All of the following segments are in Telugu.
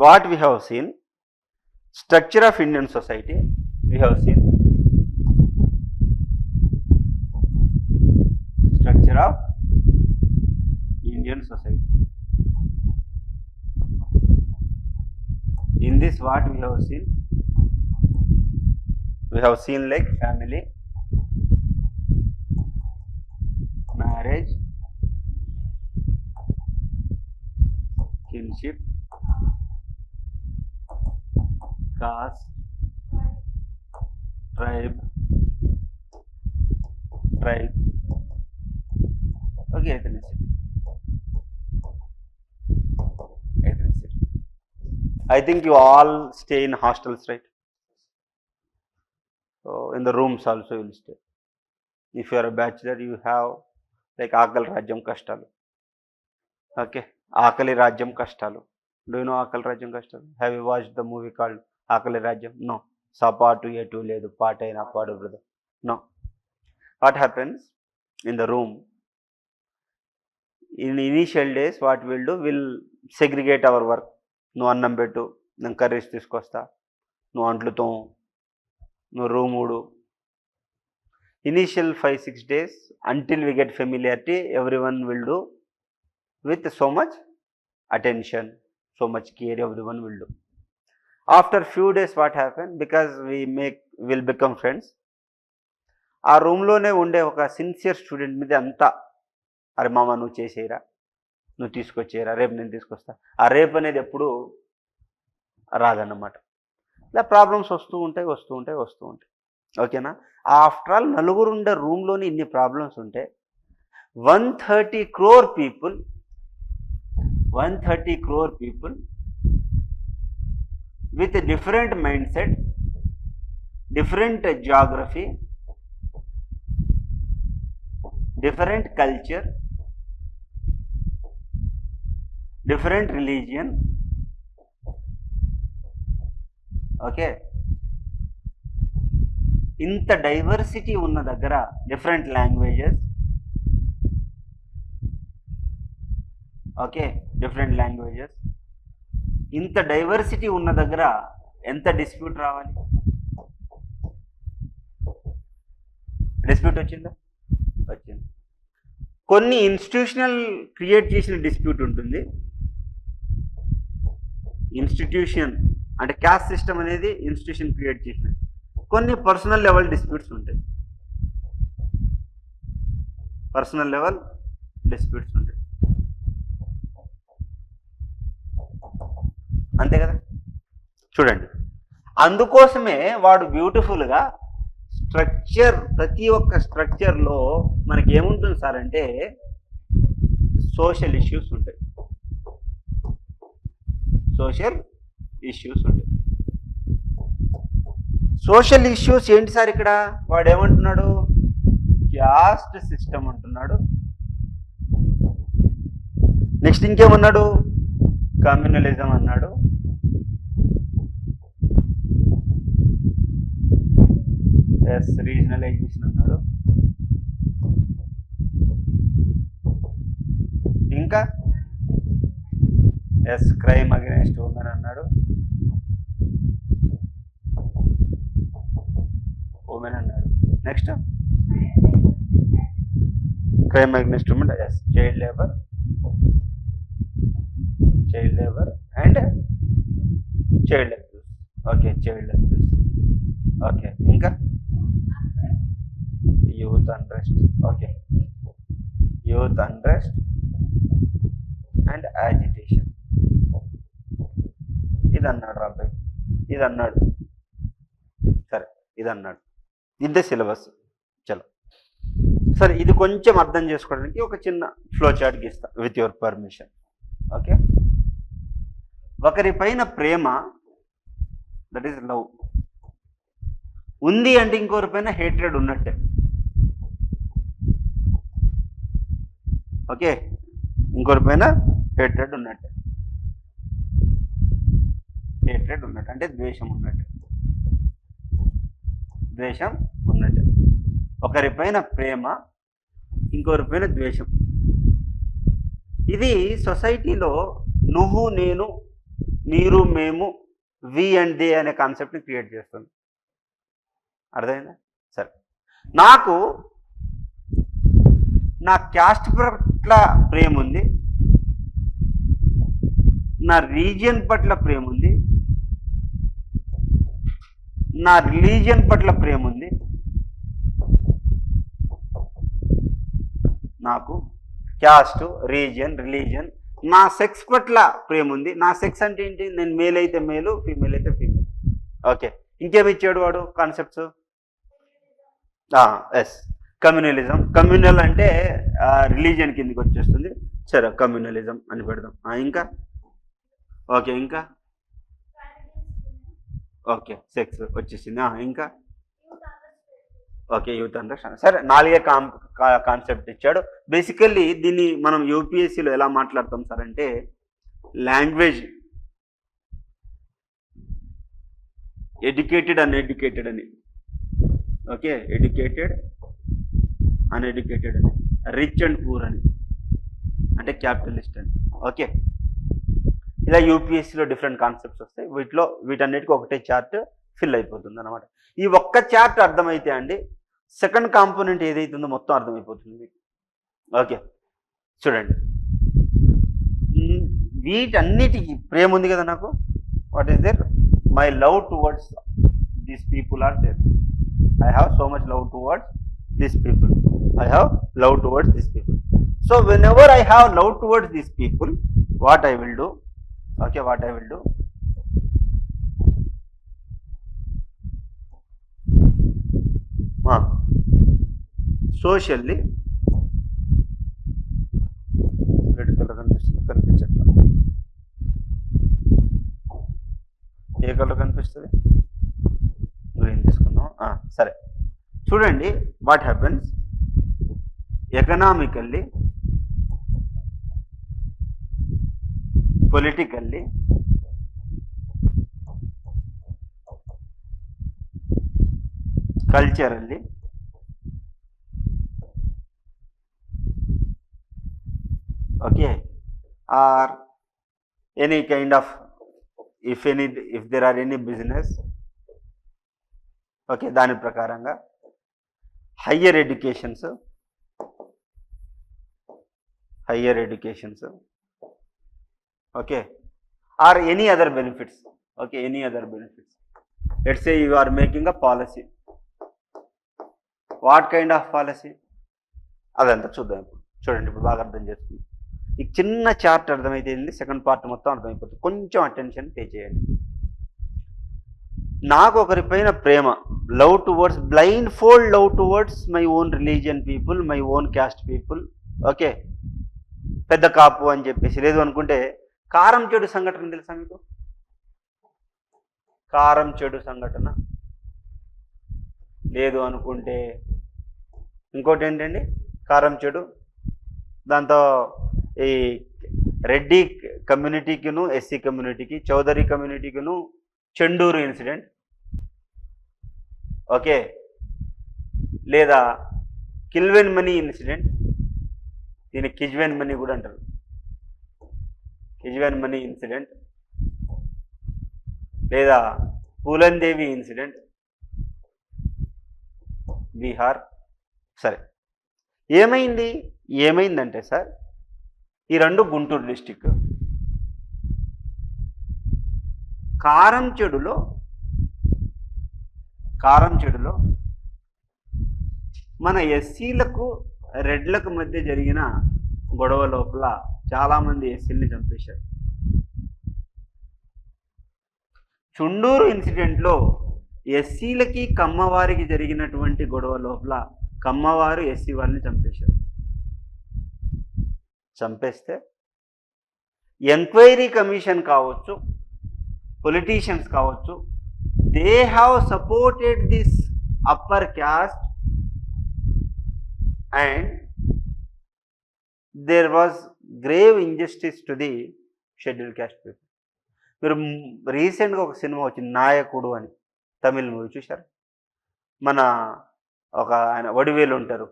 what we have seen, structure of Indian society, we have seen structure of Indian society. In this, what we have seen? We have seen like family, marriage, kinship, caste, tribe, okay, ethnicity. I think you all stay in hostels, right? So in the rooms also you will stay. If you are a bachelor, you have like Akali Rajyam Kashtalu. Okay, Akali Rajyam Kashtalu. Do you know Akali Rajyam Kashtalu? Have you watched the movie called Akali Rajyam? No. Sapatu yetu ledu paataina paadu brother. No. What happens in the room? In initial days, what we'll do, we'll segregate our work. నువ్వు అన్నం పెట్టు, నేను కర్రీస్ తీసుకొస్తా, నువ్వు అంట్లు తోము, నువ్వు రూమ్ ఊడు. Initial 5-6 days until we get familiarity, everyone will do with so much attention, so much care, everyone will do. After few days what happen, because we'll become friends, ఆ రూమ్లోనే ఉండే ఒక సిన్సియర్ స్టూడెంట్ మీద అంతా, అరే మామ నువ్వు చేసేయరా, నువ్వు తీసుకొచ్చేయరా, రేపు నేను తీసుకొస్తా. ఆ రేపు అనేది ఎప్పుడు రాదన్నమాట. ఇలా ప్రాబ్లమ్స్ వస్తూ ఉంటాయి. ఓకేనా? ఆఫ్టర్ ఆల్ నలుగురు ఉండే రూమ్లోని ఇన్ని ప్రాబ్లమ్స్ ఉంటే 130 crore people with a different mindset, different geography, different culture, different religion, okay, ఇంత డైవర్సిటీ ఉన్న దగ్గర, different languages, okay, different languages, ఇంత డైవర్సిటీ ఉన్న దగ్గర ఎంత డిస్ప్యూట్ రావాలి? డిస్ప్యూట్ వచ్చిందా? వచ్చింది. కొన్ని ఇన్స్టిట్యూషనల్ క్రియేట్ చేసిన డిస్ప్యూట్ ఉంటుంది. ఇన్స్టిట్యూషన్ అంటే క్యాస్ట్ సిస్టమ్ అనేది ఇన్స్టిట్యూషన్ క్రియేట్ చేసినది. కొన్ని పర్సనల్ లెవెల్ డిస్ప్యూట్స్ ఉంటాయి. అంతే కదా? చూడండి, అందుకోసమే వాడు బ్యూటిఫుల్గా స్ట్రక్చర్, ప్రతి ఒక్క స్ట్రక్చర్లో మనకి ఏముంటుంది సార్ అంటే సోషల్ ఇష్యూస్ ఉంటాయి. సోషల్ ఇష్యూస్ ఏంటి సార్? ఇక్కడ వాడు ఏమంటున్నాడు? క్యాస్ట్ సిస్టమ్ అంటున్నాడు. నెక్స్ట్ ఇంకేమన్నాడు? కమ్యూనలిజం అన్నాడు. రీజనలైజేషన్ అన్నాడు. ఇంకా క్రైమ్ అగైన్స్ట్ ఉమెన్ అన్నాడు. Next crime against women, child labour and child abuse. Okay, child abuse. Okay, ఇంకా youth unrest. Okay, youth unrest and agitation. ఇది అన్నాడు రాబాయ్, ఇది అన్నాడు. సరే, ఇది అన్నాడు. ఇదే సిలబస్. చలో సరే, ఇది కొంచెం అర్థం చేసుకోవడానికి ఒక చిన్న ఫ్లో చార్ట్ గీస్తా విత్ యువర్ పర్మిషన్. ఓకే, ఒకరిపైన ప్రేమ, దట్ ఈస్ లవ్, ఉంది అంటే ఇంకొకరిపైన హేట్రెడ్ ఉన్నట్టే. ఓకే, ఇంకొకరిపైన హేట్రెడ్ ఉన్నట్టే అంటే ద్వేషం ఉన్నట్టు. ఒకరిపైన ప్రేమ, ఇంకొకరిపైన ద్వేషం. ఇది సొసైటీలో నువ్వు నేను, మీరు మేము వి అండ్ దే అనే కాన్సెప్ట్ని క్రియేట్ చేస్తుంది. అర్థమైందా? సరే, నాకు నా క్యాస్ట్ పట్ల ప్రేమ ఉంది, నా రీజియన్ పట్ల ప్రేమ ఉంది, నా రిలీజియన్ పట్ల ప్రేమ ఉంది, నాకు క్యాస్ట్, రీజియన్, రిలీజియన్, నా సెక్స్ పట్ల ప్రేమ ఉంది. నా సెక్స్ అంటే ఏంటి? నేను మేల్ అయితే మేలు, ఫీమేల్ అయితే ఫీమేల్. ఓకే, ఇంకేమి ఇచ్చాడు వాడు కాన్సెప్ట్స్? Yes, communalism. కమ్యూనల్ అంటే రిలీజియన్ కిందకి వచ్చేస్తుంది. సరే, కమ్యూనలిజం అని పెడదాం. ఇంకా ఓకే, ఇంకా ఓకే, సెక్స్ వచ్చేసింది. ఇంకా ఓకే, యూత్ అండర్స్టాండ్. సరే, 4 కాన్సెప్ట్ ఇచ్చాడు. బేసికల్లీ దీన్ని మనం యూపీఎస్సీలో ఎలా మాట్లాడతాం సార్ అంటే, లాంగ్వేజ్, ఎడ్యుకేటెడ్, అన్ఎడ్యుకేటెడ్ అని. ఓకే, ఎడ్యుకేటెడ్, అన్ఎడ్యుకేటెడ్ అని, రిచ్ అండ్ పూర్ అని, అంటే క్యాపిటలిస్ట్ అని. ఓకే, ఇలా యూపీఎస్సీలో డిఫరెంట్ కాన్సెప్ట్స్ వస్తాయి. వీటన్నిటికీ ఒకటే చార్ట్ ఫిల్ అయిపోతుంది అనమాట. ఈ ఒక్క చార్ట్ అర్థమైతే అండి, సెకండ్ కాంపోనెంట్ ఏదైతుందో మొత్తం అర్థమైపోతుంది. ఓకే, చూడండి, వీటన్నిటికీ ప్రేమ ఉంది కదా నాకు. What is there? My love towards these people are there. I have so much love towards these people. I have love towards these people. So whenever I have love towards these people, what I will do? Okay, what I will do? Socially, red colour కనిపించట్లా. ఏ కలర్ కనిపిస్తుంది? గ్రీన్ తీసుకుందాం. సరే, చూడండి, what happens economically, politically, culturally, okay, or any kind of, if there are any business, okay, దాని ప్రకారంగా higher educations, okay, are any other benefits. Okay, any other benefits. Let's say you are making a policy. What kind of policy? అదంతా చూద్దాం ఇప్పుడు. చూడండి, ఇప్పుడు బాగా అర్థం చేసుకుందాం. ఈ చిన్న చార్ట్ అర్థమైతే సెకండ్ పార్ట్ మొత్తం అర్థమైపోతుంది. కొంచెం అటెన్షన్ పే చేయండి. నాకు ఒకరిపైన ప్రేమ, love towards, blind fold love towards my own religion people, my own caste people. Okay, పెద్ద కాపు అని చెప్పేసి. లేదు అనుకుంటే కారం చెడు సంఘటన తెలుసా మీకు? కారం చెడు సంఘటన. లేదు అనుకుంటే ఇంకోటి ఏంటండి? కారం చెడు. దాంతో ఈ రెడ్డి కమ్యూనిటీకిను, ఎస్సీ కమ్యూనిటీకి, చౌదరి కమ్యూనిటీకిను చెండూరు ఇన్సిడెంట్. ఓకే, లేదా కిల్వెన్ మనీ ఇన్సిడెంట్. దీన్ని కిజ్వెన్ మనీ కూడా అంటారు. కిజ్వెన్ మనీ ఇన్సిడెంట్, లేదా పూలన్ దేవి ఇన్సిడెంట్, బీహార్. సరే, ఏమైందంటే సార్, ఈ రెండు గుంటూరు డిస్టిక్. కారం చెడులో మన ఎస్సీలకు రెడ్లకు మధ్య జరిగిన గొడవ లోపల చాలామంది ఎస్సీలని చంపేశారు. చుండూరు ఇన్సిడెంట్లో ఎస్సీలకి కమ్మవారికి జరిగినటువంటి గొడవ లోపల కమ్మవారు ఎస్సీ వారిని చంపేశారు. చంపేస్తే ఎంక్వైరీ కమిషన్ కావచ్చు, పొలిటీషియన్స్ కావచ్చు, they have supported this upper caste and there was grave injustice to the scheduled caste people. మీరు రీసెంట్గా ఒక సినిమా వచ్చింది, నాయకుడు అని, తమిళ్ మూవీ చూశారు? మన ఒక ఆయన వడివేలు ఉంటారు,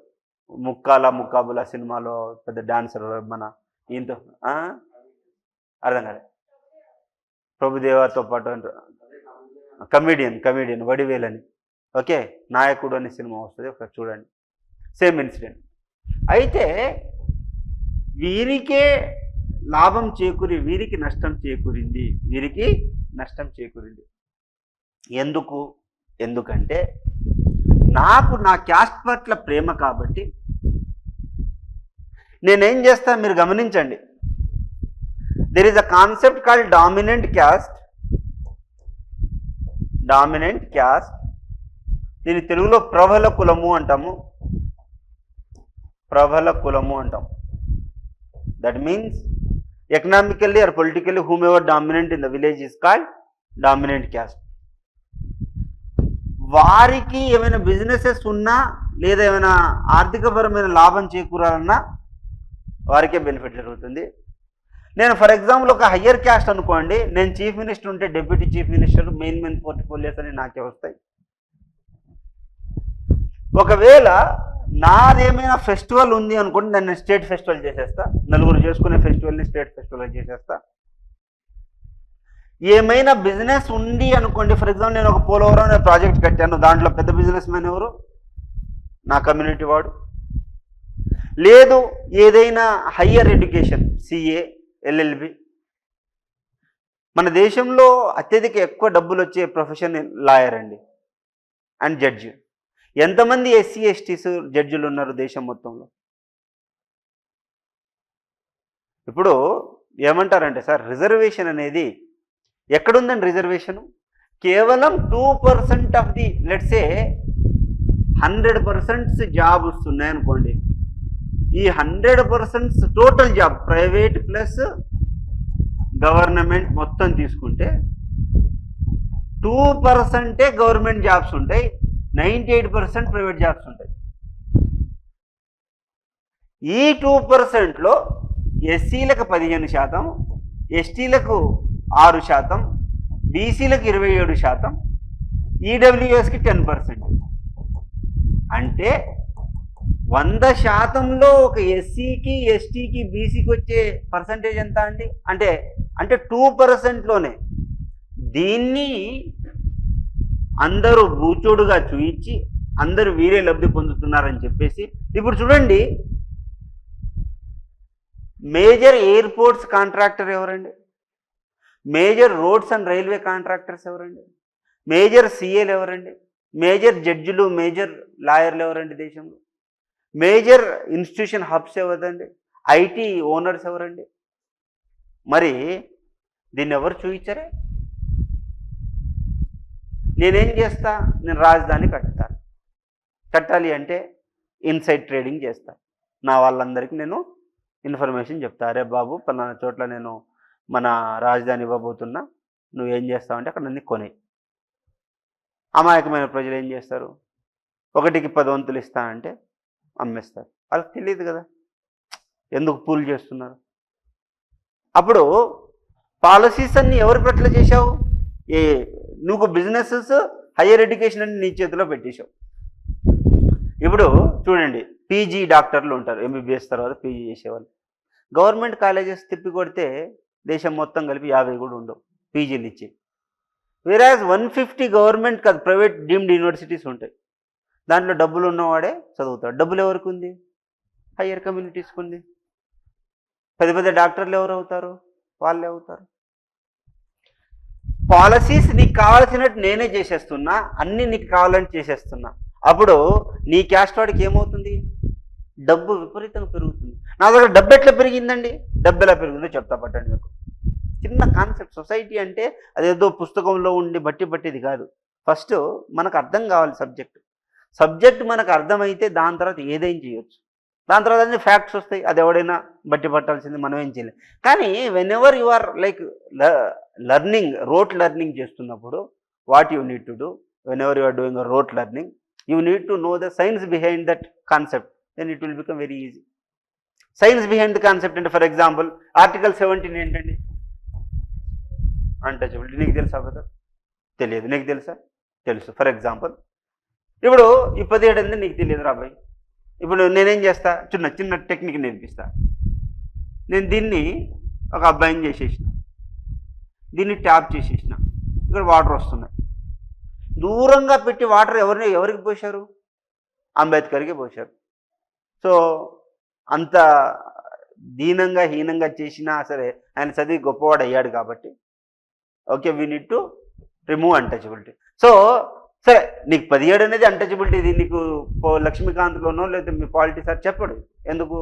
ముక్కాబుల సినిమాలో పెద్ద డాన్సర్, మన ఈయనతో అర్థం కాలే. ప్రభుదేవాతో పాటు కమిడియన్ వడివేలని, ఓకే, నాయకుడు అనే సినిమా వస్తుంది, ఒకసారి చూడండి, సేమ్ ఇన్సిడెంట్. అయితే వీరికే లాభం చేకూరి వీరికి నష్టం చేకూరింది. ఎందుకంటే నాకు నా క్యాస్ట్ పట్ల ప్రేమ కాబట్టి నేనేం చేస్తా, మీరు గమనించండి. There is a concept called dominant caste. దీని తెలుగులో ప్రబల కులము అంటాము. That means economically or politically whom ever dominant in the village is called dominant caste. వారికి ఏమైనా బిజినెసెస్ ఉన్నా లేదా ఏమైనా ఆర్థికపరమైన లాభం చేకూరాలన్నా వారికే బెనిఫిట్ జరుగుతుంది. నేను ఫర్ ఎగ్జాంపుల్ ఒక హయ్యర్ క్యాస్ట్ అనుకోండి, నేను చీఫ్ మినిస్టర్ ఉంటే deputy chief minister, main portfolios అని నాకే వస్తాయి. ఒకవేళ నాదేమైనా ఫెస్టివల్ ఉంది అనుకోండి, దాన్ని స్టేట్ ఫెస్టివల్ చేసేస్తా. నలుగురు చేసుకునే ఫెస్టివల్ని స్టేట్ ఫెస్టివల్ చేసేస్తా. ఏమైనా బిజినెస్ ఉంది అనుకోండి, ఫర్ ఎగ్జాంపుల్ నేను ఒక పోలవరం అనే ప్రాజెక్ట్ కట్టాను, దాంట్లో పెద్ద బిజినెస్ మ్యాన్ ఎవరు? నా కమ్యూనిటీ వాడు. లేదు ఏదైనా హయ్యర్ ఎడ్యుకేషన్, సిఏ, ఎల్ఎల్బి. మన దేశంలో అత్యధిక ఎక్కువ డబ్బులు వచ్చే ప్రొఫెషన్ లాయర్ అండి, అండ్ జడ్జి. ఎంతమంది ఎస్సీ ఎస్టీస్ జడ్జిలు ఉన్నారు దేశం మొత్తంలో? ఇప్పుడు ఏమంటారంటే సార్, రిజర్వేషన్ అనేది ఎక్కడుందండి? రిజర్వేషన్ కేవలం 2% of the, let's say 100% job వస్తున్నాయనుకోండి. ఈ 100% total job, private plus government మొత్తం తీసుకుంటే 2% గవర్నమెంట్ జాబ్స్ ఉంటాయి, 98% ప్రైవేట్ జాబ్స్ ఉంటాయి. ఈ 2%లో ఎస్సీలకు 15%, ఎస్టీలకు 6%, బీసీలకు 27%, ఈడబ్ల్యూఎస్కి 10%. అంటే 100%లో ఒక ఎస్సీకి, ఎస్టీకి, బీసీకి వచ్చే పర్సంటేజ్ ఎంత అండి? అంటే 2%లోనే. దీన్ని అందరూ బూచోడుగా చూయించి అందరూ వీరే లబ్ధి పొందుతున్నారని చెప్పేసి, ఇప్పుడు చూడండి, మేజర్ ఎయిర్పోర్ట్స్ కాంట్రాక్టర్ ఎవరండి? Major roads and railway contractors ఎవరండి? మేజర్ సీఏలు ఎవరండి? మేజర్ జడ్జిలు, మేజర్ లాయర్లు ఎవరండి దేశంలో? మేజర్ ఇన్స్టిట్యూషన్ హబ్స్ ఎవరండి? ఐటీ ఓనర్స్ ఎవరండి? మరి దీన్ని ఎవరు చూపించరే? నేనేం చేస్తా? నేను రాజధాని కట్టాలి అంటే ఇన్సైడ్ ట్రేడింగ్ చేస్తా. నా వాళ్ళందరికీ నేను ఇన్ఫర్మేషన్ చెప్తా, అరే బాబు పలానా చోట్ల నేను మన రాజధాని ఇవ్వబోతున్నా, నువ్వేం చేస్తావు అంటే అక్కడ నన్ను కొనే. అమాయకమైన ప్రజలు ఏం చేస్తారు? 1కి 10 వంతులు ఇస్తా అంటే అమ్మేస్తారు. వాళ్ళకి తెలియదు కదా ఎందుకు పూల్ చేస్తున్నారు. అప్పుడు పాలసీస్ అన్ని ఎవరి పట్ల చేశావు? నువ్వు బిజినెసెస్, హయ్యర్ ఎడ్యుకేషన్ అని నీ చేతిలో పెట్టేశావు. ఇప్పుడు చూడండి, పీజీ డాక్టర్లు ఉంటారు, ఎంబీబీఎస్ తర్వాత పీజీ చేసేవాళ్ళు. గవర్నమెంట్ కాలేజెస్ తిప్పి కొడితే దేశం మొత్తం కలిపి 50 కూడా ఉండవు పీజీలు ఇచ్చి. వేరాజ్ 150 గవర్నమెంట్ కాదు, ప్రైవేట్ డీమ్డ్ యూనివర్సిటీస్ ఉంటాయి. దాంట్లో డబ్బులు ఉన్నవాడే చదువుతాడు. డబ్బులు ఎవరికి ఉంది? హయ్యర్ కమ్యూనిటీస్కి ఉంది. పెద్ద డాక్టర్లు ఎవరు అవుతారు? వాళ్ళే అవుతారు. పాలసీస్ నీకు కావాల్సినట్టు నేనే చేసేస్తున్నా, అన్నీ నీకు కావాలని చేసేస్తున్నా. అప్పుడు నీ క్యాస్ట్ వాడికి ఏమవుతుంది? డబ్బు విపరీతంగా పెరుగుతుంది. నా దగ్గర డబ్బు ఎట్లా పెరిగిందండి? డబ్బు ఎలా పెరిగిందో చెప్తా పట్టండి మీకు. చిన్న కాన్సెప్ట్. సొసైటీ అంటే అదేదో పుస్తకంలో ఉండి బట్టిది కాదు. ఫస్ట్ మనకు అర్థం కావాలి సబ్జెక్ట్ మనకు అర్థమైతే దాని తర్వాత ఏదైనా చేయొచ్చు. దాని తర్వాత అన్ని ఫ్యాక్ట్స్ వస్తాయి, అది ఎవడైనా బట్టి పట్టాల్సింది, మనం ఏం చేయలేం. కానీ whenever you are like rote learning చేస్తున్నప్పుడు what you need to do, whenever you are doing rote learning, you need to know the science behind that concept, then it will become very easy. Science behind the concept అంటే, ఫర్ ఎగ్జాంపుల్ ఆర్టికల్ 17 ఏంటండి? అన్టచబిలిటీ. నీకు తెలుసా బ్రదర్? తెలియదు. నీకు తెలుసా? తెలుసు. ఫర్ ఎగ్జాంపుల్ ఇప్పుడు ఈ 17 నీకు తెలియదు రాబాయ్. ఇప్పుడు నేనేం చేస్తా? చిన్న టెక్నిక్ నేర్పిస్తా. నేను దీన్ని ఒక అబ్బాయిని చేసేసిన, దీన్ని ట్యాప్ చేసేసిన, ఇక్కడ వాటర్ వస్తున్నాయి. దూరంగా పెట్టి వాటర్ ఎవరికి పోశారు? అంబేద్కర్కి పోశారు. సో అంత దీనంగా హీనంగా చేసినా సరే ఆయన చదివి గొప్పవాడు అయ్యాడు కాబట్టి okay, we need to remove untouchability. So సరే, నీకు 17 అనేది అన్టచబిలిటీ, ఇది నీకు లక్ష్మీకాంత్లోనో లేదా మీ పాలిటీ సార్ చెప్పడు. ఎందుకు?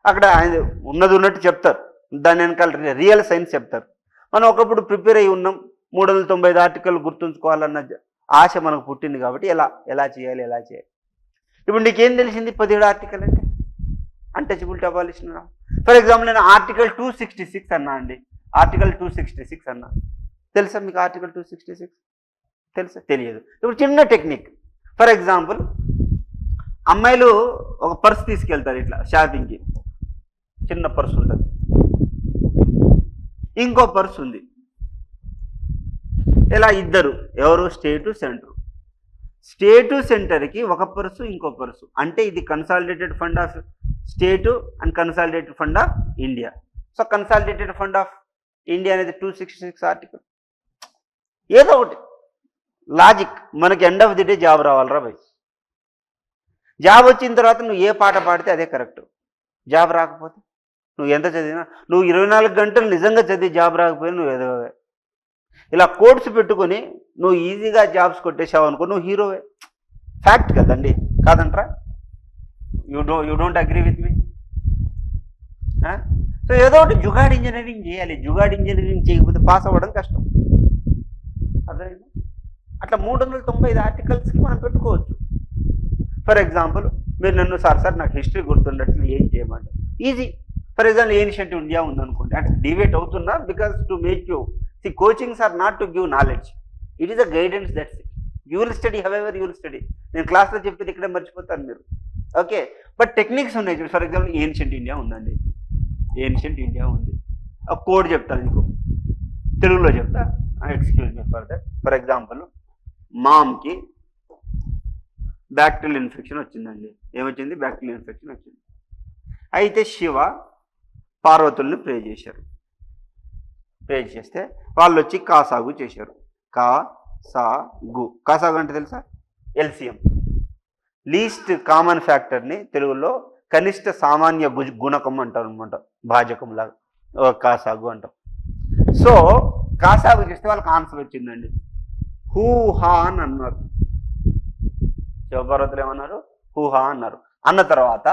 అక్కడ ఆయన ఉన్నది ఉన్నట్టు చెప్తారు, దాని వెనకాల రియల్ సైన్స్ చెప్తారు. మనం ఒకప్పుడు ప్రిపేర్ అయ్యి ఉన్నాం, 395 ఆర్టికల్ గుర్తుంచుకోవాలన్న ఆశ మనకు పుట్టింది కాబట్టి ఎలా చేయాలి. ఇప్పుడు నీకేం తెలిసింది? 17 ఆర్టికల్ అంటే అన్టచబిలిటీ అబాలిషన్. ఫర్ ఎగ్జాంపుల్ నేను ఆర్టికల్ 266 అన్నా అండి, ఆర్టికల్ 266 అన్నా. తెలుసా మీకు ఆర్టికల్ 266? తెలుసా? తెలియదు. ఇప్పుడు చిన్న టెక్నిక్. ఫర్ ఎగ్జాంపుల్ అమ్మాయిలు ఒక పర్స్ తీసుకెళ్తారు ఇట్లా షాపింగ్కి, చిన్న పర్స్ ఉంటుంది, ఇంకో పర్స్ ఉంది. ఇలా ఇద్దరు, ఎవరు? స్టేటు సెంటర్. స్టేటు సెంటర్కి ఒక పర్సు, ఇంకో పర్సు. అంటే ఇది consolidated fund of state and consolidated fund of India. So consolidated fund of India అనేది 266 ఆర్టికల్. ఏదో ఒకటి లాజిక్, మనకి end of the day job రావాలరా భయ్. జాబ్ వచ్చిన తర్వాత నువ్వు ఏ పాట పాడితే అదే కరెక్ట్. జాబ్ రాకపోతే నువ్వు ఎంత చదివినా, నువ్వు 24 గంటలు నిజంగా చదివి జాబ్ రాకపోయినా నువ్వు ఎదవే. ఇలా కోడ్స్ పెట్టుకొని నువ్వు ఈజీగా జాబ్స్ కొట్టేసావు అనుకో, నువ్వు హీరోవే. ఫ్యాక్ట్ కదండి, కాదంట్రా? You don't agree with me? So ఏదో ఒకటి జుగాడ్ ఇంజనీరింగ్ చేయాలి. జుగాడ్ ఇంజనీరింగ్ చేయకపోతే పాస్ అవ్వడం కష్టం. అర్థమైంది? అట్లా 395 ఆర్టికల్స్కి మనం పెట్టుకోవచ్చు. ఫర్ ఎగ్జాంపుల్ మీరు నన్ను సార్ నాకు హిస్టరీ గుర్తుండట్లు ఏం చేయమంటారు? Easy. For example ancient India ఉందనుకోండి, అంటే డివేట్ అవుతున్నా, because to make you see coachings are not to give knowledge, it is a guidance. That's it. You will study, however you will study. నేను క్లాస్లో చెప్పేది ఇక్కడే మర్చిపోతాను మీరు. ఓకే, బట్ టెక్నిక్స్ ఉన్నాయి. ఫర్ ఎగ్జాంపుల్ ఏన్షియంట్ ఇండియా ఉందండి, ఏన్షియంట్ ఇండియా ఉంది. ఒక కోడ్ చెప్తాను నీకు, తెలుగులో చెప్తా, excuse me for that. For example మామ్కి బ్యాక్టీరియల్ ఇన్ఫెక్షన్ వచ్చిందండి. ఏమొచ్చింది? బ్యాక్టీరియల్ ఇన్ఫెక్షన్ వచ్చింది. అయితే శివ పార్వతుల్ని ప్రే చేశారు. ప్రే చేస్తే వాళ్ళు వచ్చి కాసాగు చేశారు. కాసాగు. కాసాగు అంటే తెలుసా? ఎల్సిఎం, లీస్ట్ కామన్ ఫ్యాక్టర్ని తెలుగులో కనిష్ట సామాన్య గుణకం అంటారు అనమాట, భాజకం లాగా కాసాగు అంటాం. సో కాసాగు చేస్తే వాళ్ళకి ఆన్సర్ వచ్చిందండి. హూహా అని అన్నారు. శివపార్వతులు ఏమన్నారు? హూహా అన్నారు. అన్న తర్వాత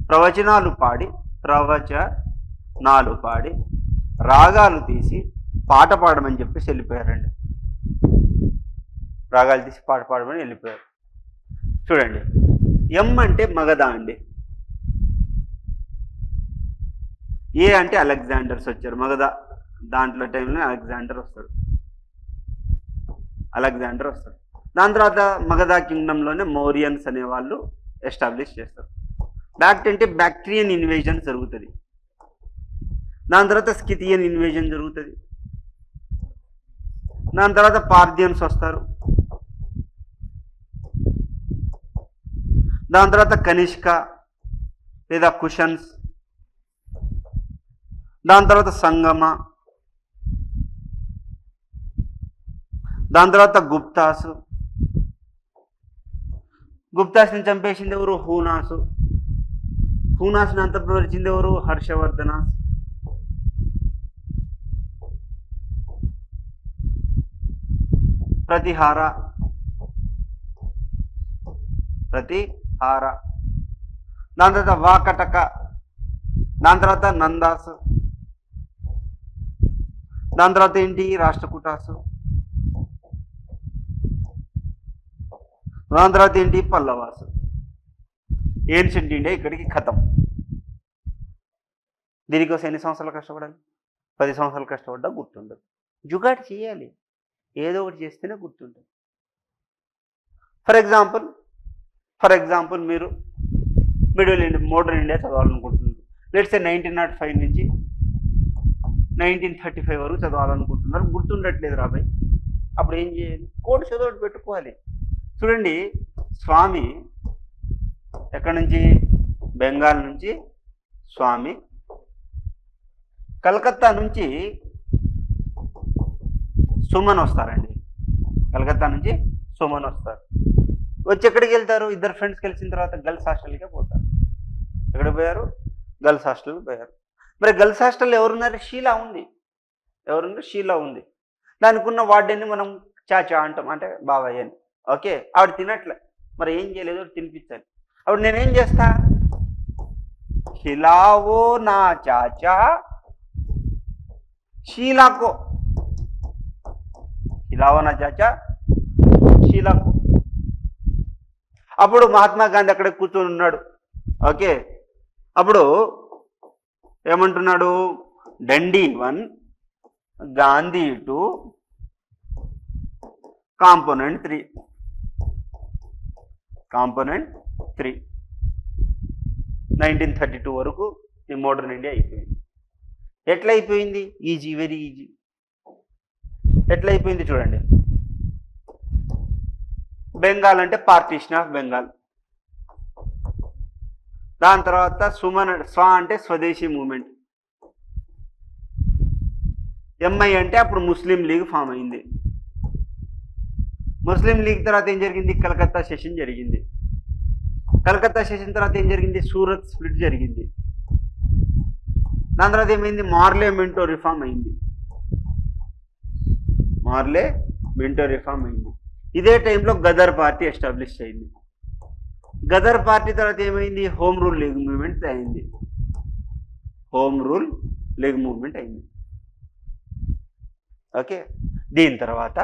ప్రవచనాలు పాడి రాగాలు తీసి పాట పాడమని చెప్పేసి వెళ్ళిపోయారండి. రాగాలు తీసి పాట పాడమని వెళ్ళిపోయారు. చూడండి, ఎం అంటే మగధ అండి, ఏ అంటే అలెగ్జాండర్స్ వచ్చారు. మగధ దాంట్లో టైంలో అలెగ్జాండర్ వస్తాడు. దాని తర్వాత మగధ కింగ్డంలోనే మౌరియన్స్ అనే వాళ్ళు ఎస్టాబ్లిష్ చేస్తారు. బ్యాక్ట్ అంటే బ్యాక్టీరియన్ ఇన్వేజన్ జరుగుతుంది. దాని తర్వాత స్కిథియన్ ఇన్వేజన్ జరుగుతుంది. దాని తర్వాత పార్థియన్స్ వస్తారు. దాని తర్వాత కనిష్క లేదా కుషన్స్. దాని తర్వాత సంగమ. దాని తర్వాత గుప్తాసు. గుప్తాస్ని చంపేసింది ఎవరు? హూనాసు. హూనాస్ని అంతపరిచింది ఎవరు? హర్షవర్ధనాస్. ప్రతిహార. దాని తర్వాత వాకటక. దాని తర్వాత నందాసు. దాని తర్వాత ఏంటి? రాష్ట్రకూటాసు. దాని తర్వాత ఏంటి? పల్లవాసు. ఏన్షియంట్ ఇండియా ఇక్కడికి ఖతం. దీనికోసం ఎన్ని సంవత్సరాలు కష్టపడాలి? 10 సంవత్సరాలు కష్టపడ్డా గుర్తుండదు. జుగాడు చేయాలి, ఏదో ఒకటి చేస్తేనే గుర్తుంటుంది. ఫర్ ఎగ్జాంపుల్ మీరు మోడర్న్ ఇండియా చదవాలనుకుంటున్నారు. లెట్స్ సే 1905 నుంచి 1935 వరకు చదవాలనుకుంటున్నారు, గుర్తుండట్లేదు రాబాయ్. అప్పుడు ఏం చేయాలి? కోడ్ చదవడం పెట్టుకోవాలి. చూడండి, స్వామి ఎక్కడి నుంచి? బెంగాల్ నుంచి స్వామి కలకత్తా నుంచి సుమన్ వస్తారండి, కలకత్తా నుంచి సుమన్ వస్తారు. వచ్చి ఎక్కడికి వెళ్తారు? ఇద్దరు ఫ్రెండ్స్ కలిసిన తర్వాత గర్ల్స్ హాస్టల్కే పోతారు. ఎక్కడ పోయారు? గర్ల్స్ హాస్టల్కి పోయారు. మరి గర్ల్స్ హాస్టల్లో ఎవరున్నారు? షీలా ఉంది. ఎవరున్నారు? షీలా ఉంది. దానికి ఉన్న వార్డెన్ని మనం చాచా అంటాం, అంటే బాబాయ్ అని. ఓకే, ఆవిడ తినట్లే, మరి ఏం చేయలేదు, తినిపించాలి. అప్పుడు నేనేం చేస్తా? ఖిలావో నా చాచా షీలాకో, ఖిలావో నా చాచా షీలాకో. అప్పుడు మహాత్మా గాంధీ అక్కడ కూర్చొని ఉన్నాడు. ఓకే, అప్పుడు ఏమంటున్నాడు? డండి 1, గాంధీ 2, కాంపోనెంట్ 3. కాంపోనెంట్ 3 1932 వరకు ఈ మోడర్న్ ఇండియా అయిపోయింది. ఎట్లా అయిపోయింది? Easy, very easy. ఎట్లా అయిపోయింది చూడండి. బెంగాల్ అంటే పార్టీషన్ ఆఫ్ బెంగాల్. దాని తర్వాత స్వ అంటే స్వదేశీ మూమెంట్. ఎంఐ అంటే అప్పుడు ముస్లిం లీగ్ ఫామ్ అయింది. ముస్లిం లీగ్ తర్వాత ఏం జరిగింది? కలకత్తా సెషన్ జరిగింది. కలకత్తా సెషన్ తర్వాత ఏం జరిగింది? సూరత్ స్ప్లిట్ జరిగింది. దాని తర్వాత ఏమైంది? మార్లే మెంటో రిఫార్మ్ అయింది. మార్లే మెంటో రిఫార్మ్ అయింది. ఇదే టైంలో గదర్ పార్టీ ఎస్టాబ్లిష్ అయింది. గదర్ పార్టీ తర్వాత ఏమైంది? హోమ్ రూల్ లీగ్ మూవ్మెంట్ అయింది. హోమ్ రూల్ లీగ్ మూవ్మెంట్ అయింది. ఓకే, దీని తర్వాత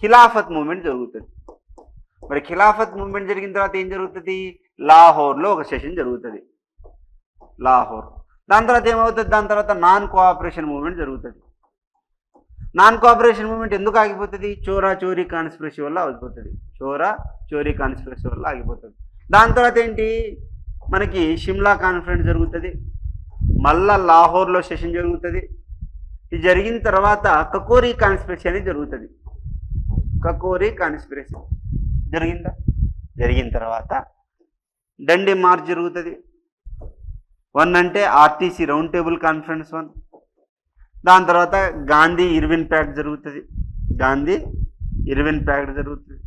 ఖిలాఫత్ మూవ్మెంట్ జరుగుతుంది. మరి ఖిలాఫత్ మూవ్మెంట్ జరిగిన తర్వాత ఏం జరుగుతుంది? లాహోర్లో ఒక సెషన్ జరుగుతుంది, లాహోర్. దాని తర్వాత ఏమవుతుంది? దాని తర్వాత నాన్ కోఆపరేషన్ మూవ్మెంట్ జరుగుతుంది. నాన్ కోఆపరేషన్ మూవ్మెంట్ ఎందుకు ఆగిపోతుంది? చోరా చోరీ కాన్స్పిరసీ వల్ల ఆగిపోతుంది. చోరా చోరీ కాన్స్పిరసీ వల్ల ఆగిపోతుంది. దాని తర్వాత ఏంటి? మనకి షిమ్లా కాన్ఫరెన్స్ జరుగుతుంది, మళ్ళా లాహోర్లో సెషన్ జరుగుతుంది. ఇది జరిగిన తర్వాత కకోరీ కాన్స్పిరసీ అనేది జరుగుతుంది. కకోరీ కాన్స్పిరసీ జరిగిందా? జరిగిన తర్వాత డండి మార్చ్ జరుగుతుంది. 1 అంటే ఆర్టీసీ రౌండ్ టేబుల్ కాన్ఫరెన్స్ 1. దాని తర్వాత గాంధీ ఇర్విన్ ప్యాక్ట్ జరుగుతుంది. గాంధీ ఇర్విన్ ప్యాక్ట్ జరుగుతుంది.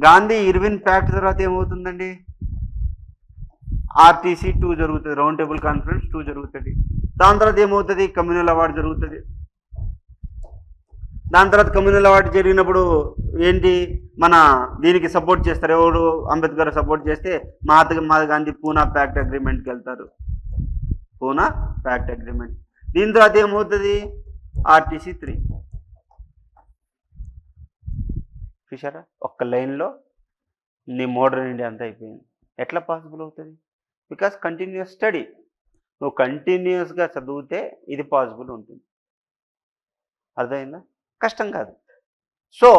గాంధీ ఇర్విన్ ప్యాక్ట్ తర్వాత ఏమవుతుందండి? ఆర్టీసీ 2 జరుగుతుంది, రౌండ్ టేబుల్ కాన్ఫరెన్స్ 2 జరుగుతుంది. దాని తర్వాత ఏమవుతుంది? కమ్యూనల్ అవార్డు జరుగుతుంది. దాని తర్వాత కమ్యూనల్ అవార్డు జరిగినప్పుడు ఏంటి? మన దీనికి సపోర్ట్ చేస్తారు. ఎవరు? అంబేద్కర్ సపోర్ట్ చేస్తే మహాత్మా గాంధీ పూనా ప్యాక్ట్ అగ్రిమెంట్కి వెళ్తారు. Poona pact agreement. దీని తర్వాత ఏమవుతుంది? ఆర్టీసీ 3. చూసారా, ఒక్క లైన్లో నీ మోడర్న్ ఇండియా అంతా అయిపోయింది. ఎట్లా పాసిబుల్ అవుతుంది? Because continuous study. నువ్వు కంటిన్యూస్గా చదివితే ఇది పాసిబుల్ ఉంటుంది. అర్థమైందా? కష్టం కాదు. సో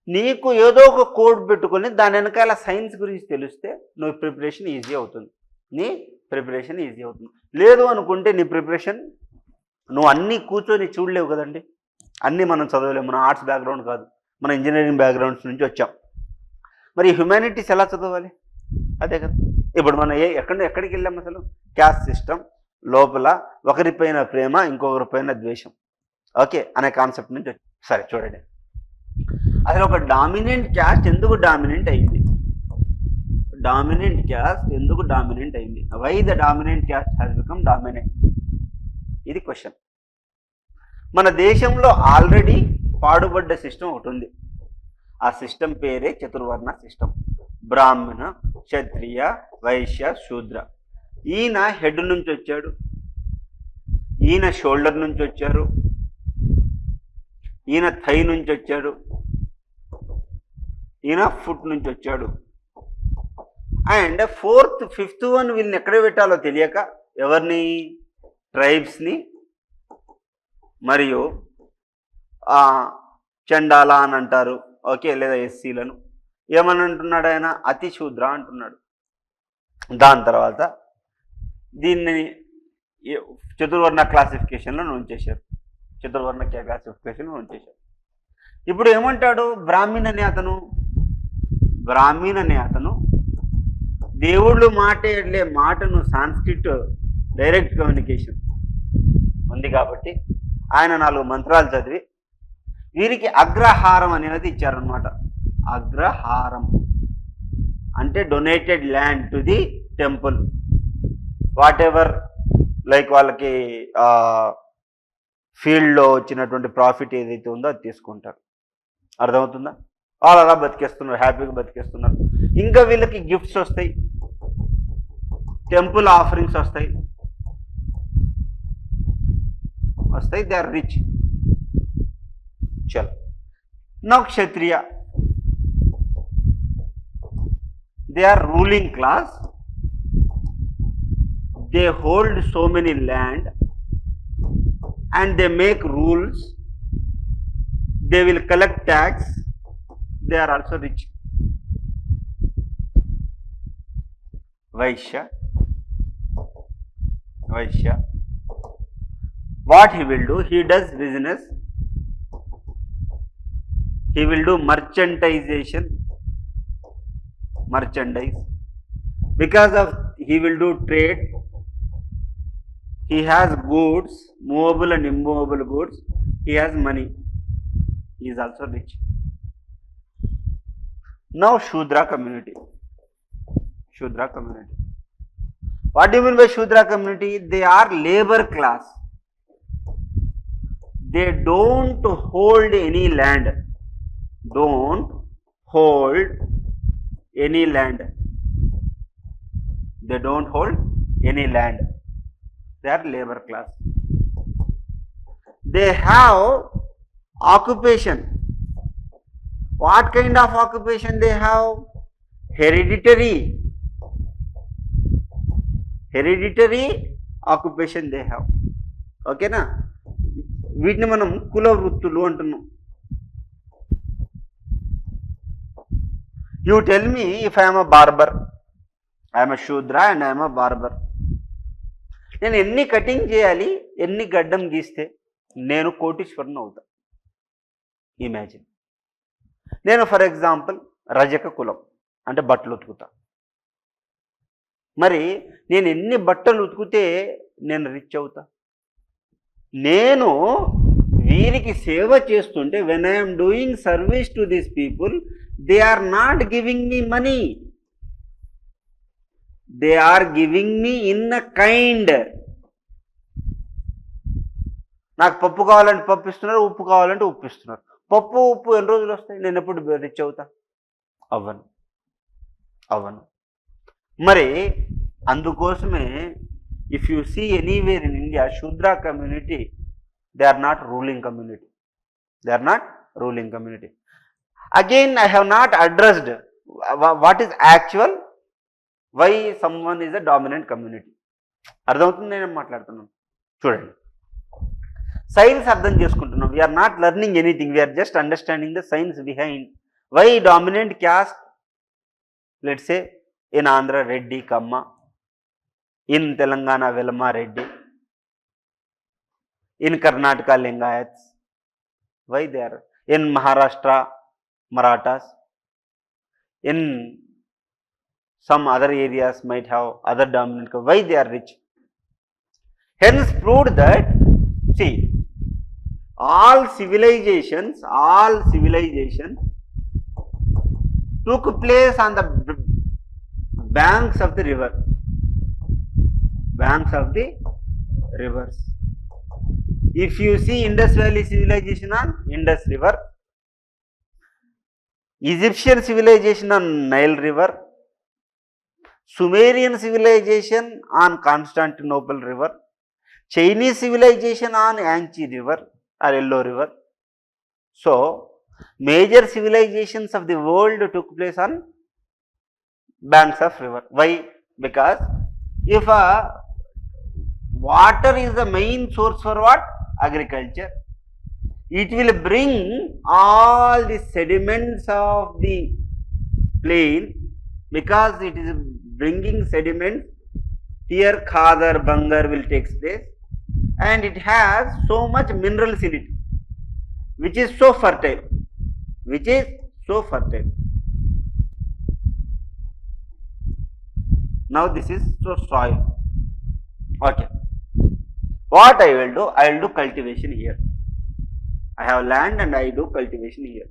నీకు ఏదో ఒక కోడ్ పెట్టుకొని దాని వెనకాల సైన్స్ గురించి తెలిస్తే నువ్వు ప్రిపరేషన్ ఈజీ అవుతుంది. నీ ప్రిపరేషన్ ఈజీ అవుతుంది. లేదు అనుకుంటే నీ ప్రిపరేషన్ నువ్వు అన్నీ కూర్చొని చూడలేవు కదండి. అన్నీ మనం చదవలేము. మన ఆర్ట్స్ బ్యాక్గ్రౌండ్ కాదు, మన ఇంజనీరింగ్ బ్యాక్గ్రౌండ్స్ నుంచి వచ్చాం. మరి హ్యుమానిటీస్ ఎలా చదవాలి? అదే కదా. ఇప్పుడు మనం ఎక్కడికి వెళ్ళాం? అసలు క్యాస్ట్ సిస్టమ్ లోపల ఒకరిపైన ప్రేమ, ఇంకొకరిపైన ద్వేషం, ఓకే అనే కాన్సెప్ట్ నుంచి వచ్చి. సరే చూడండి, అసలు ఒక డామినెంట్ క్యాస్ట్ ఎందుకు డామినెంట్ అయింది? డామినెంట్ క్యాస్ట్ ఎందుకు డామినెంట్ అయింది? Why the dominant caste has become dominant? ఇది క్వశ్చన్. మన దేశంలో ఆల్రెడీ పాడుబడ్డ సిస్టమ్ ఒకటి ఉంది. ఆ సిస్టమ్ పేరే చతుర్వర్ణ సిస్టమ్. బ్రాహ్మణ, క్షత్రియ, వైశ్య, శూద్ర. ఈయన హెడ్ నుంచి వచ్చాడు, ఈయన షోల్డర్ నుంచి వచ్చారు, ఈయన థై నుంచి వచ్చాడు, ఈయన ఫుట్ నుంచి వచ్చాడు. అండ్ ఫిఫ్త్ వన్ వీళ్ళని ఎక్కడ పెట్టాలో తెలియక ఎవరిని? ట్రైబ్స్ని మరియు చండాల అని అంటారు, ఓకే, లేదా ఎస్సీలను. ఏమని అంటున్నాడు ఆయన? అతి శూద్ర అంటున్నాడు. దాని తర్వాత దీన్ని చతుర్వర్ణ క్లాసిఫికేషన్లో ఉంచేశారు. చతుర్వర్ణ క్లాసిఫికేషన్లో ఉంచేశారు. ఇప్పుడు ఏమంటాడు? బ్రాహ్మణ్ అనే అతను దేవుళ్ళు మాట్లాడే మాటను సాంస్క్రిట్ డైరెక్ట్ కమ్యూనికేషన్ ఉంది కాబట్టి ఆయన 4 మంత్రాలు చదివి వీరికి అగ్రహారం అనేది ఇచ్చారనమాట. అగ్రహారం అంటే donated land to the temple, what ever like వాళ్ళకి ఫీల్డ్లో వచ్చినటువంటి ప్రాఫిట్ ఏదైతే ఉందో అది తీసుకుంటారు. అర్థమవుతుందా? వాళ్ళు అలా బతికేస్తున్నారు, హ్యాపీగా బతికేస్తున్నారు. ఇంకా వీళ్ళకి గిఫ్ట్స్ వస్తాయి, టెంపుల్ ఆఫరింగ్స్ వస్తాయి, దే ఆర్ రిచ్. చలో, now Kshatriya, they are ruling class, they hold so many land and they make rules, they will collect tax, they are also rich. Vaishya, what he will do? He does business, he will do merchandise, because of he will do trade. He has goods, movable and immovable goods. He has money. He is also rich. Now Shudra community. What do you mean by Shudra community? They are labor class. They don't hold any land. They don't hold any land. They are labor class. They have occupation. What kind of occupation they have? Hereditary occupation they have. Okay na? వీటిని మనం కుల వృత్తులు అంటున్నాం. You tell me, if I am a barber, I am a Shudra and I am a barber. నేను ఎన్ని కటింగ్ చేయాలి, ఎన్ని గడ్డం గీస్తే నేను కోటీశ్వరుని అవుతా? ఇమాజిన్. నేను ఫర్ ఎగ్జాంపుల్ రజక కులం అంటే బట్టలు ఉతుకుతా. మరి నేను ఎన్ని బట్టలు ఉతికితే నేను రిచ్ అవుతా? నేను వీరికి సేవ చేస్తుంటే, when I'm doing service to these people, they are not giving me money, they are giving me in a kind. నాకు పప్పు కావాలంటే పప్పు ఇస్తున్నారు, ఉప్పు కావాలంటే ఉప్పు ఇస్తున్నారు. పప్పు ఉప్పు ఎన్ని రోజులు వస్తాయి? నేను ఎప్పుడు రిచ్ అవుతా? అవ్వను. మరి అందుకోసమే if you see anywhere in India, Shudra community, they are not ruling community. Again I have not addressed what is actual, why someone is a dominant community. అర్థమవుతుంది నేను మాట్లాడుతున్నాను? చూడండి, సైన్స్ అర్థం చేసుకుంటున్నాం. We are not learning anything, we are just understanding the science behind why dominant caste. Let's say in Andhra Reddy Kamma, in Telangana Velama Reddy, in Karnataka Lingayats. Why they are? In Maharashtra Marathas, in some other areas might have other dominant. Why they are rich? Hence proved that, see, all civilizations took place on the banks of the rivers. If you see Indus Valley civilization on Indus River, Egyptian civilization on Nile River, Sumerian civilization on Constantinople River, Chinese civilization on Yangtze River or Yellow River. So, major civilizations of the world took place on banks of river. Why? Because if water is the main source for what? Agriculture. It will bring all the sediments of the plain, because it is bringing sediment here. Khadar, Bangar will take place, and it has so much minerals in it, which is so fertile. Now this is so soil. Okay, what I will do? I will do cultivation here. I have land and I do cultivation here.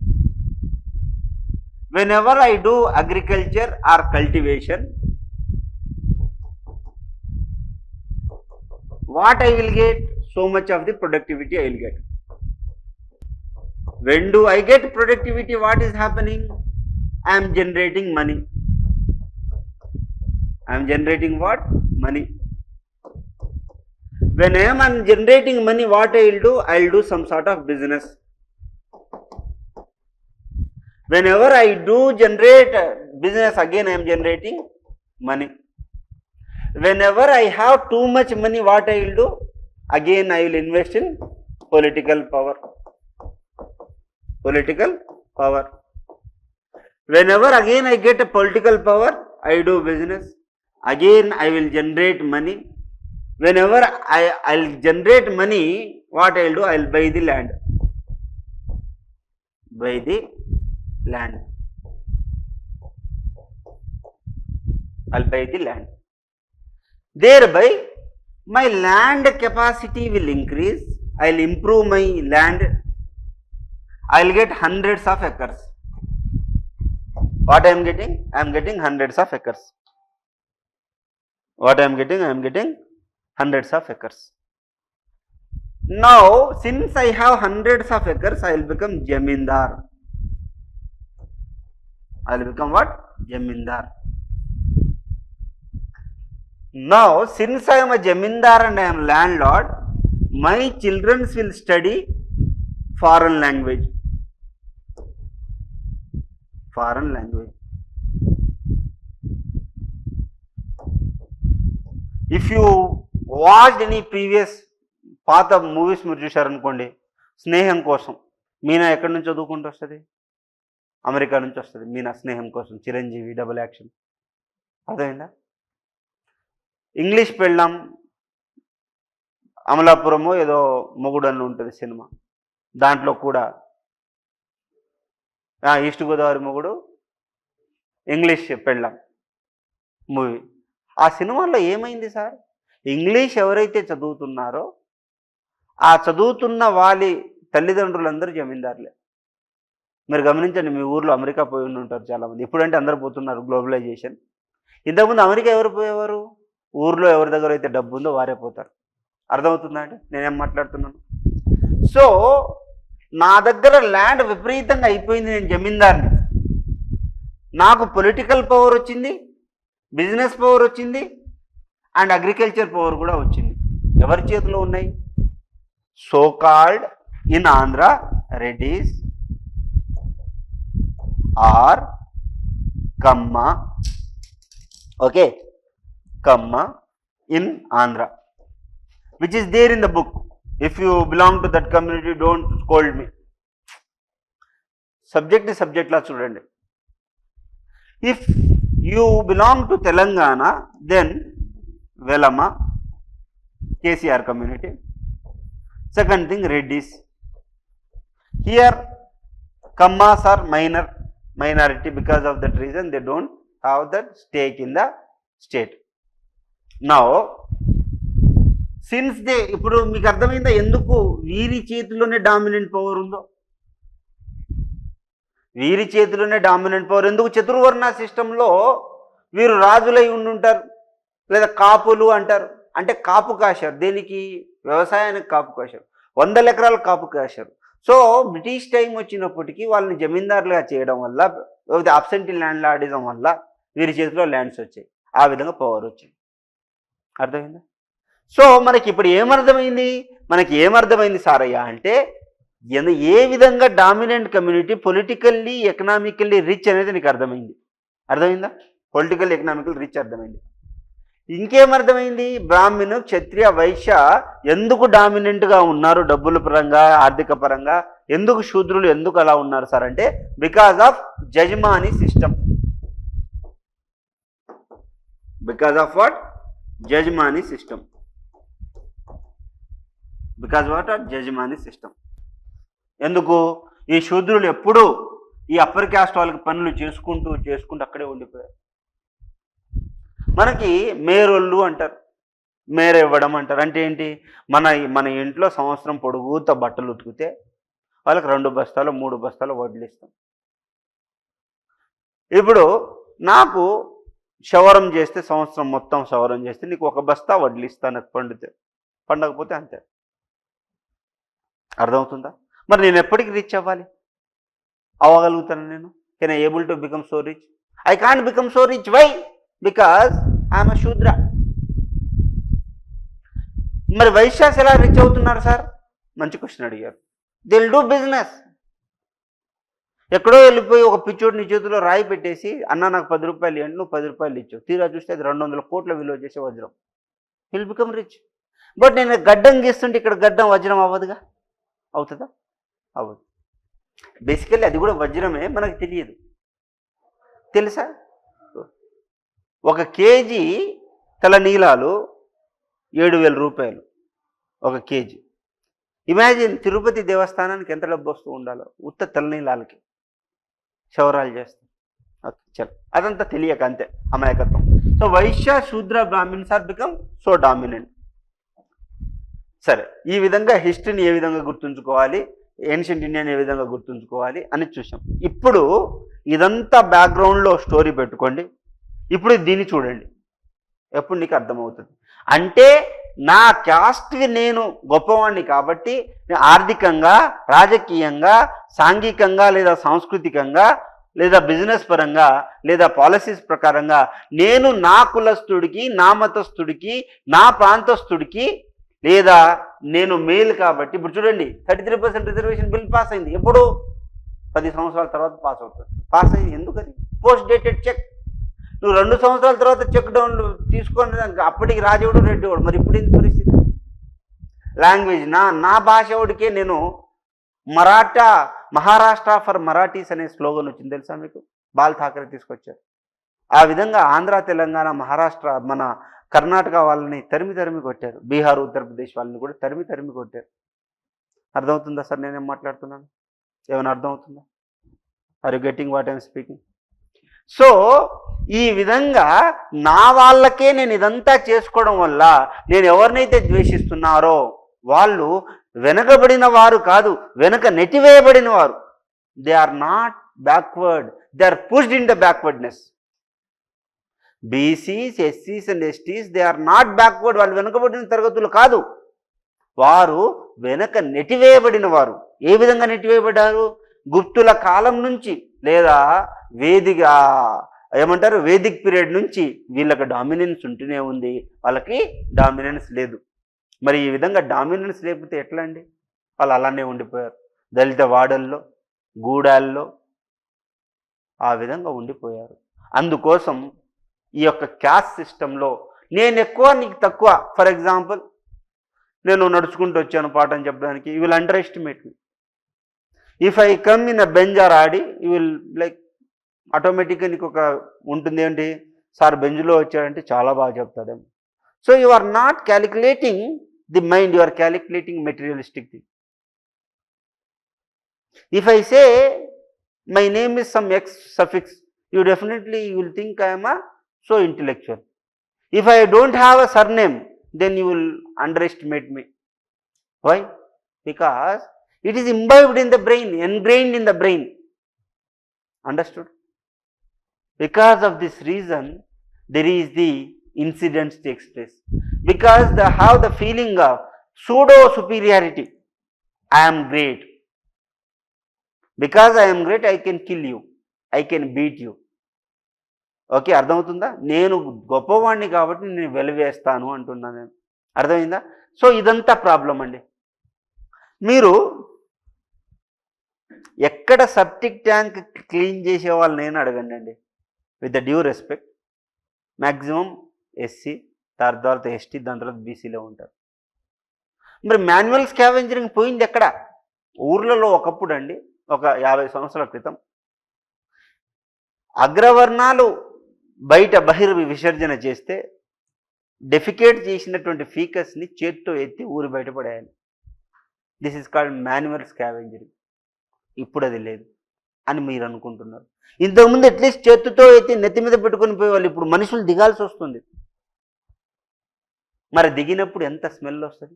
Whenever I do agriculture or cultivation, what I will get? So much of the productivity I will get. When do I get productivity? What is happening? I am generating money. I am generating what? Money. When I am generating money, what I will do? I will do some sort of business. Whenever I do generate business, again I am generating money. Whenever I have too much money, what I will do? Again I will invest in political power. Political power. Whenever again I get a political power, I do business. Again I will generate money. Whenever I'll generate money, what I'll do? I'll buy the land. Buy the land. I'll buy the land. Thereby, my land capacity will increase. I'll improve my land. I'll get hundreds of acres. What I am getting? I am getting hundreds of acres. What I am getting? I am getting hundreds of acres. Now, since I have hundreds of acres, I will become Jamindar. I will become what? Jamindar. Now, since I am a Jamindar and I am landlord, my children will study foreign language. Foreign language. If you watched any previous పాత మూవీస్ మీరు చూశారనుకోండి, స్నేహం కోసం మీనా ఎక్కడి నుంచి చదువుకుంటూ వస్తుంది? అమెరికా నుంచి వస్తుంది మీనా స్నేహం కోసం. Chiranjeevi double action. అర్థమైందా? ఇంగ్లీష్ పెళ్ళాం అమలాపురము ఏదో మొగుడు అని ఉంటుంది సినిమా, దాంట్లో కూడా ఈస్ట్ గోదావరి మొగుడు ఇంగ్లీష్ పెళ్ళాం మూవీ. ఆ సినిమాలో ఏమైంది సార్? ఇంగ్లీష్ ఎవరైతే చదువుతున్నారో ఆ చదువుతున్న వాళ్ళ తల్లిదండ్రులందరూ జమీందారులే. మీరు గమనించండి, మీ ఊర్లో అమెరికా పోయి ఉంటారు చాలామంది. ఇప్పుడంటే అందరూ పోతున్నారు, గ్లోబలైజేషన్. ఇంతకుముందు అమెరికా ఎవరు పోయేవారు? ఊర్లో ఎవరి దగ్గర అయితే డబ్బు ఉందో వారే పోతారు. అర్థమవుతుందా అండి నేనేం మాట్లాడుతున్నాను? సో నా దగ్గర ల్యాండ్ విపరీతంగా అయిపోయింది, నేను జమీందార్ని. నాకు పొలిటికల్ పవర్ వచ్చింది, బిజినెస్ పవర్ వచ్చింది, అండ్ అగ్రికల్చర్ పవర్ కూడా వచ్చింది. ఎవరి చేతిలో ఉన్నాయి? So called in Andhra Reddys or Kamma. Okay, Kamma in Andhra, which is there in the book. If you belong to that community, don't scold me. Subject is subject la chudandi. If you belong to Telangana, then Velama, KCR community. Second thing, Reddis. Here Kammas are minority. Because of that reason they don't have that stake in the state. Now since they, ఇప్పుడు మీకు అర్థమైందా ఎందుకు వీరి చేతిలోనే డామినెంట్ పవర్ ఉందో? వీరి చేతిలోనే డామినెంట్ పవర్ ఎందుకు? చతుర్వర్ణ సిస్టంలో వీరు రాజులై ఉండుంటారు, లేదా కాపులు అంటారు. అంటే కాపు కాశారు. దేనికి? వ్యవసాయానికి కాపు కాశారు, 100 ఎకరాలు కాపు కాశారు. సో బ్రిటిష్ టైం వచ్చినప్పటికీ వాళ్ళని జమీందారులుగా చేయడం వల్ల, లేకపోతే అబ్సెంటీ ల్యాండ్ ఆడడం వల్ల వీరి చేతిలో ల్యాండ్స్ వచ్చాయి. ఆ విధంగా పవర్ వచ్చింది. అర్థమైందా? సో మనకి ఇప్పుడు ఏమర్థమైంది సారయ్య అంటే, ఏ విధంగా dominant community politically economically rich అనేది నీకు అర్థమైందా? పొలిటికల్ ఎకనామికల్ రిచ్ అర్థమైంది. ఇంకేమర్థమైంది? బ్రాహ్మణ, క్షత్రియ, వైశ్య ఎందుకు డామినెంట్గా ఉన్నారు డబ్బుల పరంగా, ఆర్థిక పరంగా? ఎందుకు శూద్రులు ఎందుకు అలా ఉన్నారు సార్ అంటే, because of jajmani system. Because of what? Jajmani system. Because what? Jajmani system. ఎందుకు? ఈ శూద్రులు ఎప్పుడూ ఈ అప్పర్ క్యాస్ట్ వాళ్ళకి పనులు చేసుకుంటూ అక్కడే ఉండిపోయారు. మనకి మేరోళ్ళు అంటారు, మేర ఇవ్వడం అంటారు. అంటే ఏంటి? మన ఇంట్లో సంవత్సరం పొడుగుతో బట్టలు ఉతికితే వాళ్ళకి 2 బస్తాలు 3 బస్తాలు వడ్లు ఇస్తాం. ఇప్పుడు నాకు క్షవరం చేస్తే సంవత్సరం మొత్తం క్షవరం చేస్తే నీకు 1 బస్తా వడ్లు ఇస్తాను పండితే, పండకపోతే అంతే. అర్థమవుతుందా? మరి నేను ఎప్పటికి రీచ్ అవ్వగలుగుతాను నేను? Can I able to become so rich? I can't become so rich. Why? Because I'm a Shudra. మరి వైశ్యాస్ ఎలా రిచ్ అవుతున్నారు సార్? మంచి క్వశ్చన్ అడిగారు. They will do business. ఎక్కడో వెళ్ళిపోయి ఒక పిచ్చోడు నీ చేతిలో రాయి పెట్టేసి, అన్న నాకు 10 రూపాయలు ఇవ్వండి, నువ్వు 10 రూపాయలు ఇచ్చావు, తీరా చూస్తే అది 200 కోట్ల విలువ చేసే వజ్రం. Will become rich. బట్ నేను గడ్డం గీస్తుంటే ఇక్కడ గడ్డం వజ్రం అవ్వదుగా? అవుతుందా? అవ్వదు. బేసికల్లీ అది కూడా వజ్రమే, మనకు తెలియదు. తెలుసా? 1 కేజీ తలనీలాలు 7,000 రూపాయలు 1 కేజీ. ఇమాజిన్ తిరుపతి దేవస్థానానికి ఎంత డబ్బు వస్తూ ఉండాలో ఉత్త తలనీలాలకి క్షవరాలు చేస్తాం. ఓకే, చలో, అదంతా తెలియక అంతే అమాయకత్వం. So Vaishya Shudra Brahmins are become so dominant. సరే, ఈ విధంగా హిస్టరీని ఏ విధంగా గుర్తుంచుకోవాలి, ఏన్షియంట్ ఇండియాని ఏ విధంగా గుర్తుంచుకోవాలి అని చూసాం. ఇప్పుడు ఇదంతా బ్యాక్గ్రౌండ్లో స్టోరీ పెట్టుకోండి. ఇప్పుడు దీన్ని చూడండి, ఎప్పుడు నీకు అర్థమవుతుంది. అంటే నా క్యాస్ట్కి నేను గొప్పవాణ్ణి కాబట్టి ఆర్థికంగా, రాజకీయంగా, సాంఘికంగా లేదా సాంస్కృతికంగా లేదా బిజినెస్ పరంగా లేదా పాలసీస్ ప్రకారంగా నేను నా కులస్తుడికి, నా మతస్థుడికి, నా ప్రాంతస్థుడికి, లేదా నేను మేల్ కాబట్టి, ఇప్పుడు చూడండి 33% రిజర్వేషన్ బిల్ పాస్ అయింది. ఎప్పుడు? 10 సంవత్సరాల తర్వాత పాస్ అవుతుంది. పాస్ అయింది ఎందుకని? Post dated check. నువ్వు 2 సంవత్సరాల తర్వాత చెక్ డౌన్ తీసుకొని అప్పటికి రాజేవాడు రెడ్డివాడు. మరి ఇప్పుడు ఏంటి పరిస్థితి? లాంగ్వేజ్ నా భాషవాడికే నేను మహారాష్ట్ర ఫర్ మరాఠీస్ అనే స్లోగన్ వచ్చింది తెలుసా మీకు? బాల్ ఠాకరే తీసుకొచ్చారు. ఆ విధంగా ఆంధ్ర, తెలంగాణ, మహారాష్ట్ర, మన కర్ణాటక వాళ్ళని తరిమి కొట్టారు. బీహార్, ఉత్తరప్రదేశ్ వాళ్ళని కూడా తరిమి కొట్టారు. అర్థమవుతుందా సార్ నేనేం మాట్లాడుతున్నాను? ఏమైనా అర్థమవుతుందా? Are you getting what I'm speaking? So ఈ విధంగా నా వాళ్ళకే నేను ఇదంతా చేసుకోవడం వల్ల నేను ఎవరినైతే ద్వేషిస్తున్నారో వాళ్ళు వెనకబడిన వారు కాదు, వెనక నెట్టివేయబడిన వారు. They are not backward, they are pushed in the backwardness. BCs, ఎస్సీస్ and STs they are not backward. వాళ్ళు వెనుకబడిన తరగతులు కాదు, వారు వెనక నెట్టివేయబడిన వారు. ఏ విధంగా నెట్టివేయబడ్డారు? గుప్తుల కాలం నుంచి లేదా వేదిక్ పీరియడ్ నుంచి వీళ్ళకి డామినెన్స్ ఉంటూనే ఉంది, వాళ్ళకి డామినెన్స్ లేదు. మరి ఈ విధంగా డామినెన్స్ లేకపోతే ఎట్లా అండి? వాళ్ళు అలానే ఉండిపోయారు. దళిత వాడల్లో, గూడాల్లో ఆ విధంగా ఉండిపోయారు. అందుకోసం ఈ యొక్క క్యాస్ట్ సిస్టంలో నేను ఎక్కువ నీకు తక్కువ. ఫర్ ఎగ్జాంపుల్, నేను నడుచుకుంటూ వచ్చాను పాఠం చెప్పడానికి, you will underestimate me. If I come in a Benz or Audi, you will like ఆటోమేటిక్గా నీకు ఒక ఉంటుంది ఏంటి, సార్ బెంజ్లో వచ్చాడంటే చాలా బాగా చెప్తాడేమో. So you are not calculating the mind, you are calculating materialistic thing. If I say my name is some X suffix, you will think I am a so intellectual. If I don't have a surname, then you will underestimate me. Why? Because it is imbibed in the brain, ingrained in the brain. Understood? Because of this reason, there is the incidents takes place. Because they have the feeling of pseudo superiority. I am great. Because I am great, I can kill you, I can beat you. Okay, అర్థమవుతుందా? నేను గొప్పవాడిని కాబట్టి నేను వెలివేస్తాను అంటున్నాను నేను. అర్థమైందా? సో ఇదంతా ప్రాబ్లం అండి. మీరు ఎక్కడ సెప్టిక్ ట్యాంక్ క్లీన్ చేసే వాళ్ళని నేను అడగండి అండి, with the due respect. Maximum SC, తర్వాత ఎస్టీ, దాని తర్వాత బీసీలో ఉంటారు. మరి మాన్యువల్ స్కావెంజరింగ్ పోయింది ఎక్కడ? ఊర్లలో ఒకప్పుడు అండి, ఒక 50 సంవత్సరాల క్రితం అగ్రవర్ణాలు బయట విసర్జన చేస్తే డెఫికేట్ చేసినటువంటి ఫీకస్ని చేత్తో ఎత్తి ఊరి బయటపడేయాలి. This is called manual scavengering. ఇప్పుడు అది లేదు అని మీరు అనుకుంటున్నారు. ఇంతకుముందు అట్లీస్ట్ చేత్తుతో ఎత్తి నెత్తి మీద పెట్టుకుని పోయేవాళ్ళు, ఇప్పుడు మనుషులు దిగాల్సి వస్తుంది. మరి దిగినప్పుడు ఎంత స్మెల్ వస్తుంది,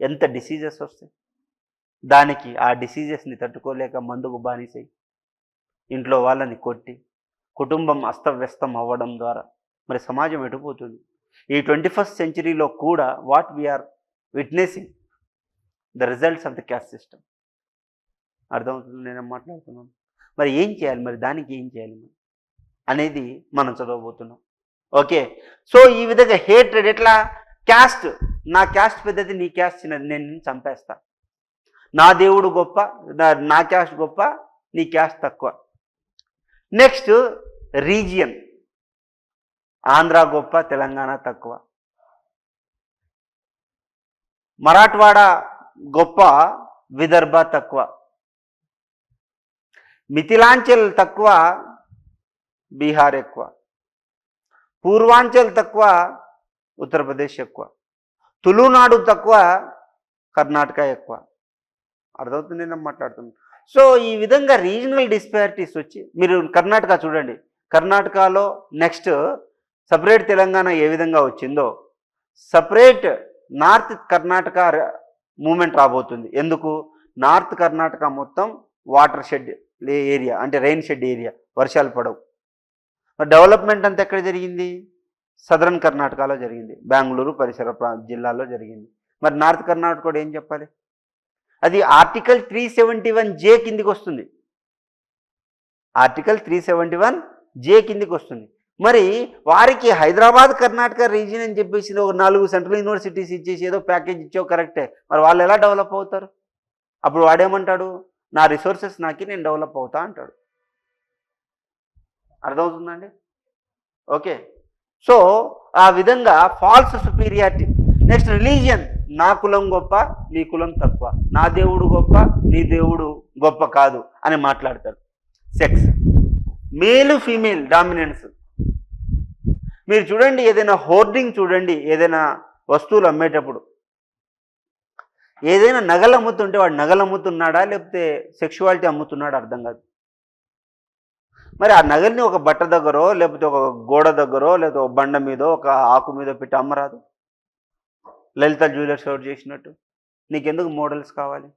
ఎంత డిసీజెస్ వస్తాయి. దానికి ఆ డిసీజెస్ని తట్టుకోలేక మందుకు బానిసై ఇంట్లో వాళ్ళని కొట్టి కుటుంబం అస్తవ్యస్తం అవ్వడం ద్వారా మరి సమాజం ఎటుపోతుంది? ఈ 21st సెంచరీలో కూడా what we are witnessing the results of the caste system. అర్థమవుతుంది నేను మాట్లాడుతున్నాను. మరి ఏం చేయాలి, మరి దానికి ఏం చేయాలి అనేది మనం చదవబోతున్నాం. ఓకే, సో ఈ విధంగా హేట్రెడ్ ఎట్లా? క్యాస్ట్, నా క్యాస్ట్ పెద్దది, నీ క్యాస్ట్ చిన్నది, నేను నిన్ను చంపేస్తా. నా దేవుడు గొప్ప, నా క్యాస్ట్ గొప్ప, నీ క్యాస్ట్ తక్కువ. నెక్స్ట్ రీజియన్, ఆంధ్ర గొప్ప, తెలంగాణ తక్కువ. మరాఠవాడ గొప్ప, విదర్భ తక్కువ. మిథిలాంచల్ తక్కువ, బీహార్ ఎక్కువ. పూర్వాంచల్ తక్కువ, ఉత్తరప్రదేశ్ ఎక్కువ. తులునాడు తక్కువ, కర్ణాటక ఎక్కువ. అర్థమవుతుంది నేను మాట్లాడుతున్నాను. సో ఈ విధంగా రీజనల్ డిస్పారిటీస్ వచ్చి, మీరు కర్ణాటక చూడండి, కర్ణాటకలో నెక్స్ట్ సపరేట్ తెలంగాణ ఏ విధంగా వచ్చిందో సపరేట్ నార్త్ కర్ణాటక మూమెంట్ రాబోతుంది. ఎందుకు? నార్త్ కర్ణాటక మొత్తం వాటర్ షెడ్ ఏరియా, అంటే రెయిన్ షెడ్ ఏరియా, వర్షాలు పడవు. డెవలప్మెంట్ అంతా ఎక్కడ జరిగింది? సదరన్ కర్ణాటకలో జరిగింది, బెంగళూరు పరిసర జిల్లాల్లో జరిగింది. మరి నార్త్ కర్ణాటక కూడా ఏం చెప్పాలి? అది ఆర్టికల్ 371J కిందికి వస్తుంది. ఆర్టికల్ 371J కిందికి వస్తుంది. మరి వారికి హైదరాబాద్ కర్ణాటక రీజియన్ అని చెప్పేసి ఒక 4 సెంట్రల్ యూనివర్సిటీస్ ఇచ్చేసి ఏదో ప్యాకేజ్ ఇచ్చావు, కరెక్టే. మరి వాళ్ళు ఎలా డెవలప్ అవుతారు? అప్పుడు వాడేమంటాడు? నా రిసోర్సెస్ నాకి, నేను డెవలప్ అవుతా అంటాడు. అర్థమవుతుందండి? ఓకే, సో ఆ విధంగా ఫాల్స్ సుపీరియారిటీ. నెక్స్ట్ రిలీజియన్, నా కులం గొప్ప, నీ కులం తక్కువ, నా దేవుడు గొప్ప, నీ దేవుడు గొప్ప కాదు అని మాట్లాడతారు. సెక్స్, మేలు ఫీమేల్ డామినెన్స్. మీరు చూడండి, ఏదైనా హోర్డింగ్ చూడండి, ఏదైనా వస్తువులు అమ్మేటప్పుడు, ఏదైనా నగలు అమ్ముతుంటే వాడు నగలు అమ్ముతున్నాడా లేకపోతే సెక్షువాలిటీ అమ్ముతున్నాడా అర్థం కాదు. మరి ఆ నగల్ని ఒక బట్ట దగ్గరో లేకపోతే ఒక గోడ దగ్గరో లేకపోతే ఒక బండ మీదో ఒక ఆకు మీదో పెట్టి అమ్మరాదు. లలిత జ్యువెలర్స్ అవుట్ చేసినట్టు నీకెందుకు మోడల్స్ కావాలి?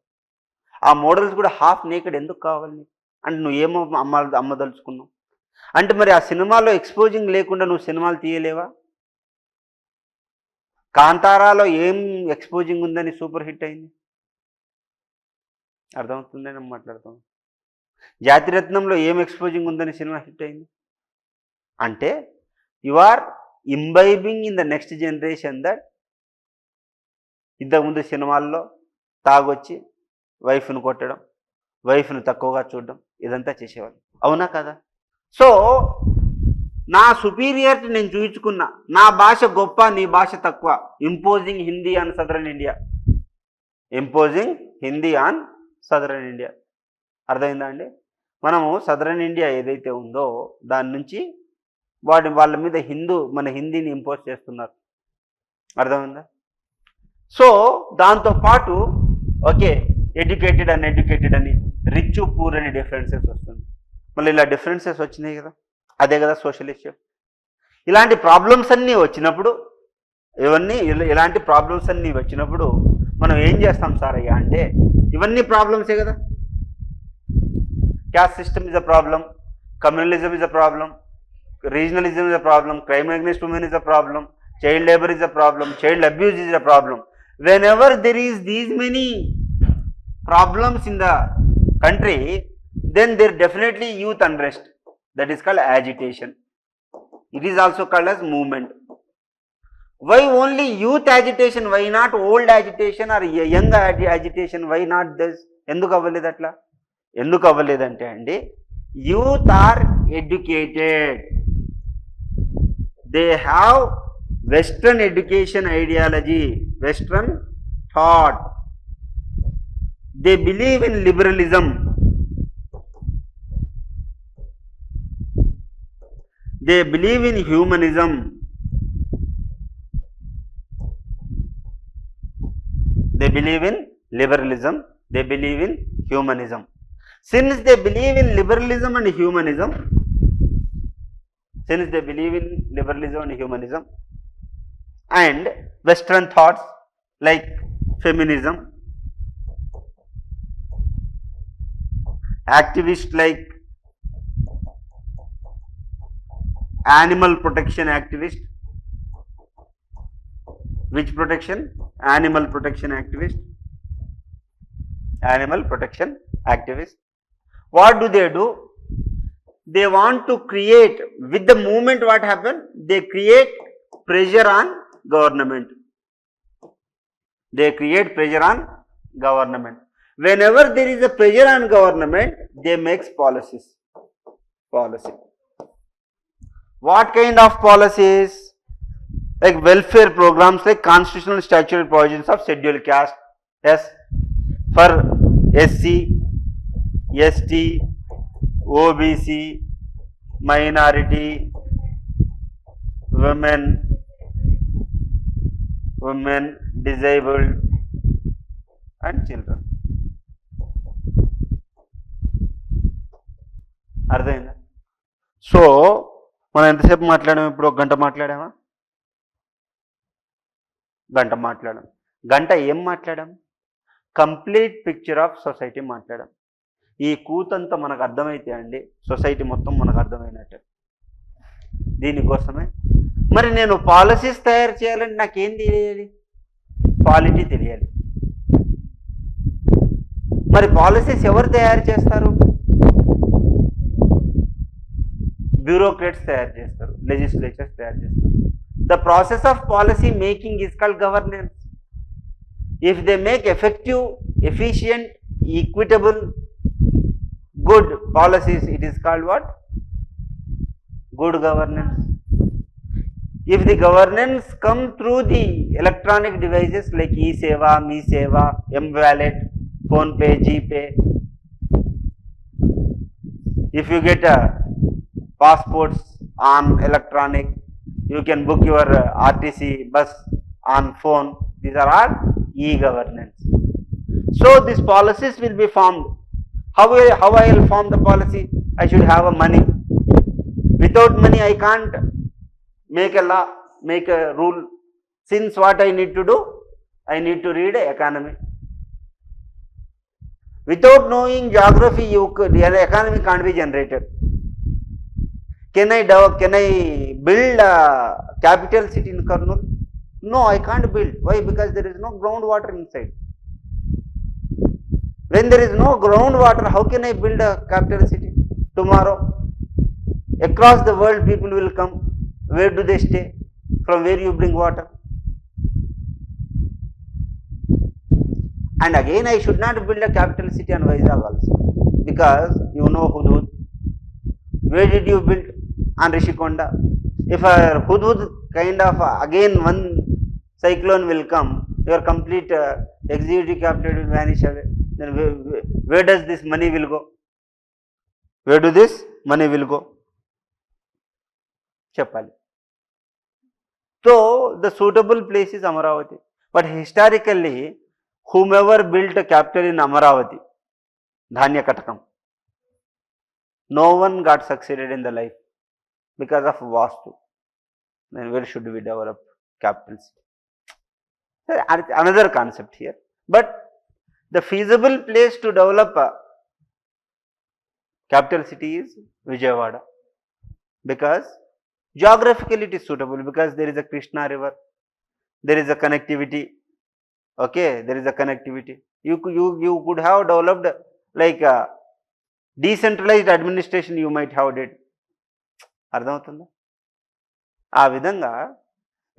ఆ మోడల్స్ కూడా హాఫ్ నేకెడ్ ఎందుకు కావాలి నీకు? అంటే నువ్వేమో అమ్మదలుచుకున్నావు అంటే మరి ఆ సినిమాలో ఎక్స్పోజింగ్ లేకుండా నువ్వు సినిమాలు తీయలేవా? కాంతారాలో ఏం ఎక్స్పోజింగ్ ఉందని సూపర్ హిట్ అయింది. అర్థమవుతుందని మాట్లాడుతాం. జాతిరత్నంలో ఏం ఎక్స్పోజింగ్ ఉందని సినిమా హిట్ అయింది. అంటే you are imbibing in the next generation that ఇంతకుముందు సినిమాల్లో తాగొచ్చి వైఫ్ను కొట్టడం, వైఫ్ను తక్కువగా చూడడం, ఇదంతా చేసేవాళ్ళు. అవునా కదా? సో నా సుపీరియారిటీ నేను చూయించుకున్నా, నా భాష గొప్ప, నీ భాష తక్కువ. Imposing Hindi on southern India, imposing Hindi on southern India. అర్థమైందా అండి? మనము సదరన్ ఇండియా ఏదైతే ఉందో దాని నుంచి వాళ్ళ మీద మన హిందీని ఇంపోజ్ చేస్తున్నారు. అర్థమైందా? సో దాంతోపాటు ఓకే, ఎడ్యుకేటెడ్ అండ్ ఎడ్యుకేటెడ్ అని, రిచ్ పూర్ అని డిఫరెన్సెస్ వస్తుంది. మళ్ళీ ఇలా డిఫరెన్సెస్ వచ్చినాయి కదా, అదే కదా సోషల్ ఇష్యూ. ఇలాంటి ప్రాబ్లమ్స్ అన్నీ వచ్చినప్పుడు, ఇలాంటి ప్రాబ్లమ్స్ అన్నీ వచ్చినప్పుడు మనం ఏం చేస్తాం సార్ అయ్యా అంటే, ఇవన్నీ ప్రాబ్లమ్సే కదా. Caste system is a problem, communalism is a problem, regionalism is a problem, crime against women is a problem, child labor is a problem, child abuse is a problem. Whenever there is these many problems in the country, then there definitely youth unrest. That is called agitation. It is also called as movement. Why only youth agitation? Why not old agitation or young agitation? Why not this? ఎందుకు అవ్వలేదు అట్లా? ఎందుకు అవ్వలేదంటే అండి, youth are educated, they have Western education ideology, Western thought. They believe in liberalism. They believe in humanism. They believe in liberalism. They believe in humanism. Since they believe in liberalism and humanism, and Western thoughts like feminism, activists like animal protection activist. Which protection? Animal protection activist. Animal protection activist. What do? They want to create, with the movement what happened? They create pressure on government. They create pressure on government. Whenever there is a pressure on government, they make policies. Policy. What kind of policies? Like welfare programs, like constitutional statutory provisions of scheduled caste. Yes, for SC, ST, OBC, minority, women, disabled and children. అర్థమైందా? సో మనం ఎంతసేపు మాట్లాడాము? ఇప్పుడు ఒక గంట మాట్లాడామా? గంట మాట్లాడాం. గంట ఏం మాట్లాడాం? కంప్లీట్ పిక్చర్ ఆఫ్ సొసైటీ మాట్లాడాం. ఈ కూతంతా మనకు అర్థమైతే అండి సొసైటీ మొత్తం మనకు అర్థమైనట్టే. దీనికోసమే మరి నేను పాలసీస్ తయారు చేయాలంటే నాకేం తెలియాలి? పాలిటీ తెలియాలి. మరి పాలసీస్ ఎవరు తయారు చేస్తారు? బ్యూరోక్రాట్స్ తయారు చేస్తారు, లెజిస్లేచర్స్ తయారు చేస్తారు. The process of policy making is called governance. If they make effective, efficient, equitable, good policies, it is called what? Good governance. If the governance come through the electronic devices like e-Seva, me-Seva, M-Wallet, Phone Pay, G-Pay, if you get passports on electronic, you can book your RTC bus on phone. These are all e-governance. So these policies will be formed. How I will form the policy? I should have a money. Without money I can't make a law, make a rule. Since what I need to do? I need to read economy. Without knowing geography, the economy can't be generated. Can I build a capital city in Kurnool? No, I can't build. Why? Because there is no groundwater inside. When there is no groundwater, how can I build a capital city? Tomorrow, across the world people will come. Where do they stay? From where you bring water? And again, I should not build a capital city on Vizag also. Because you know Hudhud. Where did you build? On Rishikonda. If a Hudhud kind of, again one cyclone will come, your complete executive capital will vanish away. Then where does this money will go? Where do this money will go? Cheppali. So the suitable place is Amaravati. But historically, whomever built a capital in Amaravati, Dhanya Katakam, no one got succeeded in the life because of Vastu. Then where should we develop capital city? Another concept here. But the feasible place to develop a capital city is Vijayawada, because geographically it is suitable, because there is a Krishna river, there is a connectivity. Okay, there is a connectivity. You could have developed like a decentralized administration. You might have did. అర్థమవుతుందా? ఆ విధంగా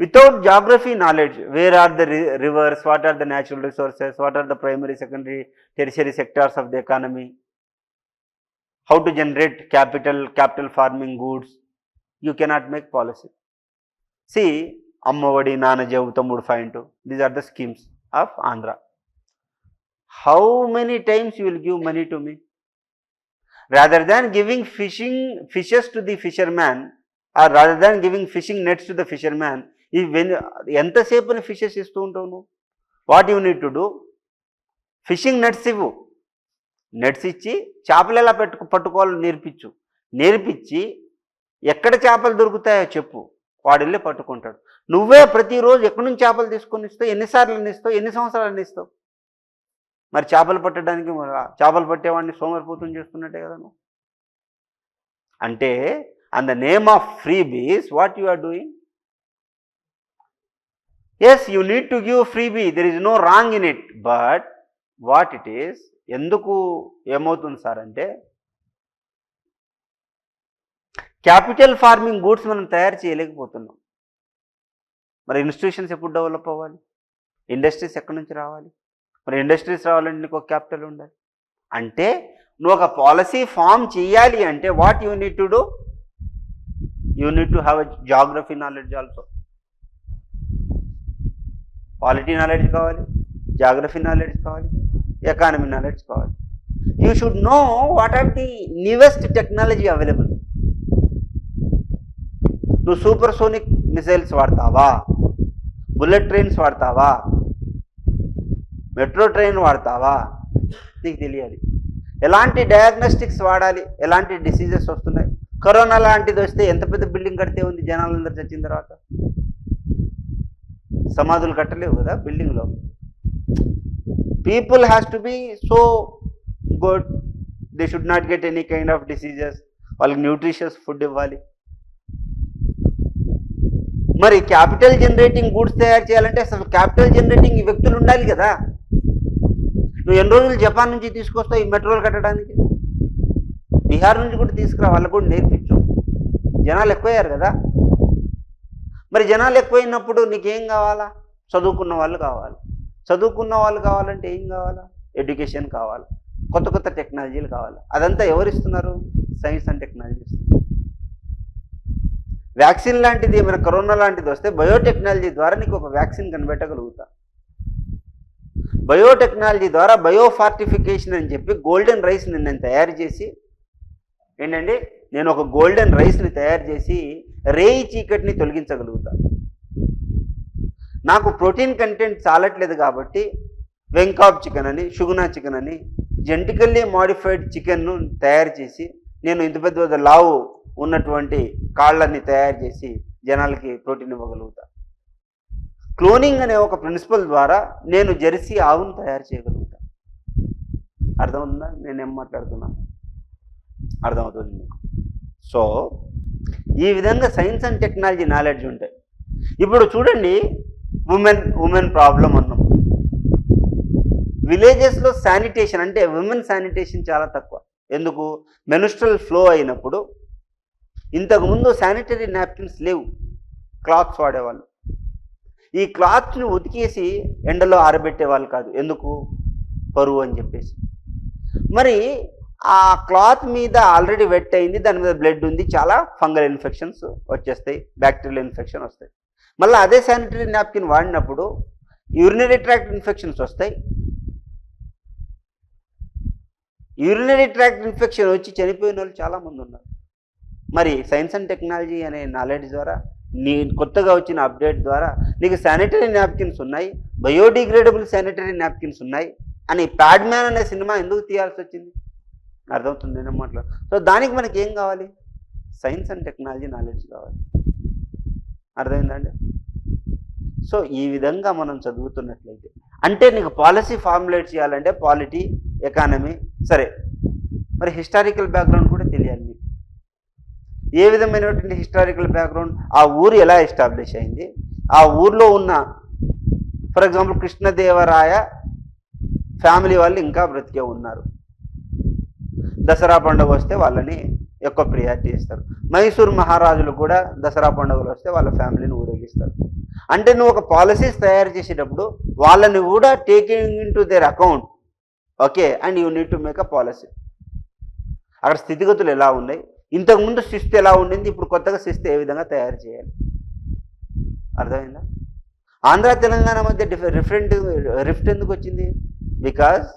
without geography knowledge, where are the rivers, what are the natural resources, what are the primary, secondary, tertiary sectors of the economy, how to generate capital farming goods, you cannot make policy. See, Ammavadi, Nanajavu, Tammudu 5-2, these are the schemes of Andhra. How many times you will give money to me? Rather than giving fishes to the fisherman, or rather than giving fishing nets to the fisherman, ఎంతసేపు ఫిషెస్ ఇస్తూ ఉంటావు నువ్వు? What you need to do? Fishing nets ఇవ్వు. నెట్స్ ఇచ్చి చేపలు ఎలా పట్టుకోవాలో నేర్పించి ఎక్కడ చేపలు దొరుకుతాయో చెప్పు, వాడు వెళ్ళి పట్టుకుంటాడు. నువ్వే ప్రతిరోజు ఎక్కడి నుంచి చేపలు తీసుకొని ఇస్తావు? ఎన్నిసార్లు ఇస్తావు? ఎన్ని సంవత్సరాలు ఇస్తావు? మరి చేపలు పట్టడానికి చేపలు పట్టేవాడిని సోమరిపోతుని చేస్తున్నట్టే కదా నువ్వు. అంటే on the name of freebies what you are doing? Yes, you need to give freebie, there is no wrong in it, but what it is, ఎందుకు ఏమవుతుంది సార్ అంటే క్యాపిటల్ ఫార్మింగ్ గూడ్స్ మనం తయారు చేయలేకపోతున్నాం. మరి ఇన్స్టిట్యూషన్స్ ఎప్పుడు డెవలప్ అవ్వాలి? ఇండస్ట్రీస్ ఎక్కడి నుంచి రావాలి? మరి ఇండస్ట్రీస్ రావాలంటే నీకు ఒక క్యాపిటల్ ఉండాలి. అంటే నువ్వు ఒక పాలసీ ఫామ్ చేయాలి అంటే what you need to do? You need to have a geography knowledge also. Polity knowledge కావాలి, జాగ్రఫీ నాలెడ్జ్ కావాలి, ఎకానమీ నాలెడ్జ్ కావాలి. You should know what are the newest technology available. నువ్వు సూపర్ సోనిక్ మిసైల్స్ వాడతావా, బుల్లెట్ ట్రైన్స్ వాడతావా, మెట్రో ట్రైన్ వాడతావా, నీకు తెలియాలి. ఎలాంటి డయాగ్నోస్టిక్స్ వాడాలి, ఎలాంటి డిసీజెస్ వస్తున్నాయి. కరోనా లాంటిది వస్తే ఎంత పెద్ద బిల్డింగ్ కడితే ఉంది జనాలందరూ చచ్చిన తర్వాత? సమాధులు కట్టలేవు కదా బిల్డింగ్లో. People has to be so good, they should not get any kind of diseases. వాళ్ళకి న్యూట్రిషియస్ ఫుడ్ ఇవ్వాలి. మరి క్యాపిటల్ జనరేటింగ్ గూడ్స్ తయారు చేయాలంటే అసలు క్యాపిటల్ జనరేటింగ్ ఈ వ్యక్తులు ఉండాలి కదా. నువ్వు ఎన్ని రోజులు జపాన్ నుంచి తీసుకొస్తావు ఈ మెట్రోలు కట్టడానికి? బీహార్ నుంచి కూడా తీసుకురా, వాళ్ళకు కూడా నేర్పించు. జనాలు ఎక్కువయ్యారు కదా. మరి జనాలు ఎక్కువైనప్పుడు నీకేం కావాలా? చదువుకున్న వాళ్ళు కావాలి. చదువుకున్న వాళ్ళు కావాలంటే ఏం కావాలా? ఎడ్యుకేషన్ కావాలి, కొత్త కొత్త టెక్నాలజీలు కావాలి. అదంతా ఎవరిస్తున్నారు? సైన్స్ అండ్ టెక్నాలజీ ఇస్తున్నారు. వ్యాక్సిన్ లాంటిది, ఏమైనా కరోనా లాంటిది వస్తే బయోటెక్నాలజీ ద్వారా నీకు ఒక వ్యాక్సిన్ కనిపెట్టగలుగుతా. బయోటెక్నాలజీ ద్వారా బయోఫార్టిఫికేషన్ అని చెప్పి గోల్డెన్ రైస్ని నేను తయారు చేసి, ఏంటండి, నేను ఒక గోల్డెన్ రైస్ని తయారు చేసి రేయి చీకటిని తొలగించగలుగుతా. నాకు ప్రోటీన్ కంటెంట్ చాలట్లేదు కాబట్టి వెంకాప్ చికెన్ అని, షుగునా చికెన్ అని జెనెటికల్లీ మాడిఫైడ్ చికెన్ను తయారు చేసి నేను ఇంత పెద్ద లావు ఉన్నటువంటి కాళ్ళని తయారు చేసి జనాలకి ప్రోటీన్ ఇవ్వగలుగుతా. క్లోనింగ్ అనే ఒక ప్రిన్సిపల్ ద్వారా నేను జెర్సీ ఆవును తయారు చేయగలుగుతా. అర్థమవుతుందా నేనేం మాట్లాడుతున్నాను? అర్థమవుతుంది మీకు. సో ఈ విధంగా సైన్స్ అండ్ టెక్నాలజీ నాలెడ్జ్ ఉంటాయి. ఇప్పుడు చూడండి, ఉమెన్ ప్రాబ్లం అన్నాం. విలేజెస్లో శానిటేషన్ అంటే ఉమెన్ శానిటేషన్ చాలా తక్కువ. ఎందుకు? మెన్స్ట్రల్ ఫ్లో అయినప్పుడు ఇంతకుముందు శానిటరీ నాప్కిన్స్ లేవు, క్లాత్స్ వాడేవాళ్ళు. ఈ క్లాత్ని ఉతికేసి ఎండలో ఆరబెట్టేవాళ్ళు కాదు. ఎందుకు? పరువు అని చెప్పేసి. మరి ఆ క్లాత్ మీద ఆల్రెడీ వెట్ అయింది, దాని మీద బ్లడ్ ఉంది, చాలా ఫంగల్ ఇన్ఫెక్షన్స్ వచ్చేస్తాయి, బ్యాక్టీరియల్ ఇన్ఫెక్షన్ వస్తాయి. మళ్ళీ అదే శానిటరీ నాప్కిన్ వాడినప్పుడు యూరినరీ ట్రాక్ట్ ఇన్ఫెక్షన్స్ వస్తాయి. యూరినరీ ట్రాక్ట్ ఇన్ఫెక్షన్ వచ్చి చనిపోయిన వాళ్ళు చాలామంది ఉన్నారు. మరి సైన్స్ అండ్ టెక్నాలజీ అనే నాలెడ్జ్ ద్వారా, నీ కొత్తగా వచ్చిన అప్డేట్ ద్వారా నీకు శానిటరీ నాప్కిన్స్ ఉన్నాయి, బయోడిగ్రేడబుల్ శానిటరీ నాప్కిన్స్ ఉన్నాయి అని ప్యాడ్మ్యాన్ అనే సినిమా ఎందుకు తీయాల్సి వచ్చింది? అర్థమవుతుంది నేను మాట్లాడు. సో దానికి మనకి ఏం కావాలి? సైన్స్ అండ్ టెక్నాలజీ నాలెడ్జ్ కావాలి. అర్థమైందండి? సో ఈ విధంగా మనం చదువుతున్నట్లయితే, అంటే నీకు పాలసీ ఫార్ములేట్ చేయాలంటే పాలిటీ, ఎకానమీ, సరే, మరి హిస్టారికల్ బ్యాక్గ్రౌండ్ కూడా తెలియాలి మీకు. ఏ విధమైనటువంటి హిస్టారికల్ బ్యాక్గ్రౌండ్, ఆ ఊరు ఎలా ఎస్టాబ్లిష్ అయింది, ఆ ఊర్లో ఉన్న, ఫర్ ఎగ్జాంపుల్ కృష్ణదేవరాయ ఫ్యామిలీ వాళ్ళు ఇంకా బ్రతికే ఉన్నారు. దసరా పండుగ వస్తే వాళ్ళని ఎక్కువ ప్రియారిటీ ఇస్తారు. మైసూర్ మహారాజులు కూడా దసరా పండుగలు వస్తే వాళ్ళ ఫ్యామిలీని ఊరేగిస్తారు. అంటే నువ్వు ఒక పాలసీస్ తయారు చేసేటప్పుడు వాళ్ళని కూడా taking in to their account, okay, and you need to make a policy. అక్కడ స్థితిగతులు ఎలా ఉన్నాయి, ఇంతకుముందు శిస్తు ఎలా ఉండింది, ఇప్పుడు కొత్తగా శిస్తు ఏ విధంగా తయారు చేయాలి. అర్థమైందా? ఆంధ్ర తెలంగాణ మధ్య రిఫ్ట్ ఎందుకు వచ్చింది? Because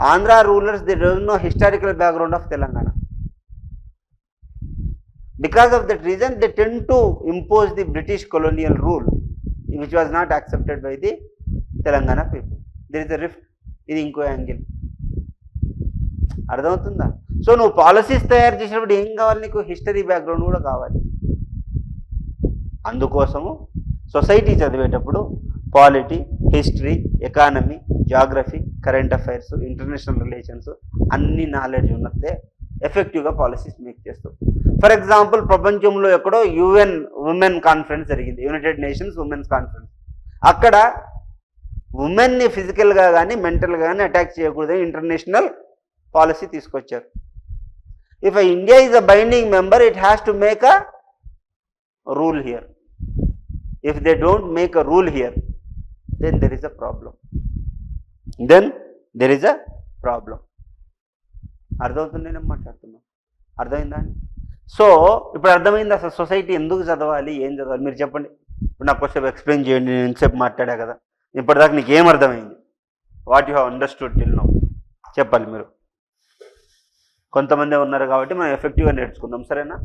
Andhra rulers they don't know historical background of Telangana. Because of that reason, they tend to impose the British colonial rule, which was not accepted by the Telangana people. There is a rift. ఇది ఇంకో యాంగిల్. అర్థమవుతుందా? సో నువ్వు పాలసీస్ తయారు చేసినప్పుడు ఏం కావాలి? నీకు హిస్టరీ బ్యాక్గ్రౌండ్ కూడా కావాలి. అందుకోసము సొసైటీ చదివేటప్పుడు polity, history, economy, geography, current affairs, international relations అన్ని నాలెడ్జ్ ఉన్నదే ఎఫెక్టివ్గా పాలసీస్ మేక్ చేస్తాం. ఫర్ ఎగ్జాంపుల్ ప్రపంచంలో ఎక్కడో UN ఉమెన్ కాన్ఫరెన్స్ జరిగింది, యునైటెడ్ నేషన్స్ ఉమెన్స్ కాన్ఫరెన్స్. అక్కడ ఉమెన్ని ఫిజికల్గా కానీ మెంటల్గా కానీ అటాక్ చేయకూడదని ఇంటర్నేషనల్ పాలసీ తీసుకొచ్చారు. If India is a binding member, it has to make a rule here. If they don't make a rule here, then there is a problem. అర్థమవుతుంది నేను మాట్లాడుతున్నాను, అర్థమైందా? సో ఇప్పుడు అర్థమైంది అసలు సొసైటీ ఎందుకు చదవాలి, ఏం చదవాలి మీరు చెప్పండి. ఇప్పుడు నాకు కొంచెం ఎక్స్ప్లెయిన్ చేయండి, నేను ఎంతసేపు మాట్లాడా కదా, ఇప్పటిదాకా నీకు ఏం అర్థమైంది? What you have understood till now చెప్పాలి మీరు. కొంతమంది ఉన్నారు కాబట్టి మనం ఎఫెక్టివ్గా నేర్చుకుందాం, సరేనా?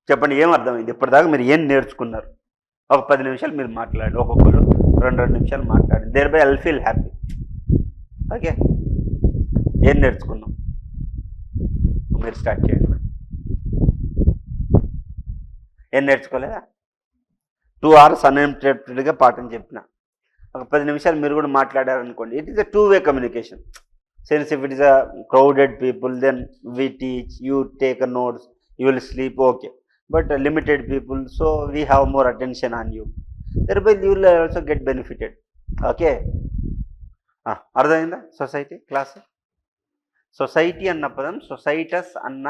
చెప్పండి ఏం అర్థమైంది ఇప్పటిదాకా, మీరు ఏం నేర్చుకున్నారు? ఒక 10 నిమిషాలు మీరు మాట్లాడండి, ఒక్కొక్కరు 2 నిమిషాలు మాట్లాడండి. Thereby I feel happy. Okay, ఏం నేర్చుకున్నాం మీరు స్టార్ట్ చేయండి. ఏం నేర్చుకోలేదా? 2 hours అన్ఇంటరప్టెడ్గా పాఠం చెప్పిన, ఒక 10 నిమిషాలు మీరు కూడా మాట్లాడారనుకోండి, it is a 2-way communication. Since if it is a crowded people, then we teach, you take a notes, you will sleep, okay. But limited people, so we have more attention on you, thereby you will also get benefited. Okay, అర్థమైందా? సొసైటీ క్లాస్, సొసైటీ అన్న పదం సొసైటస్ అన్న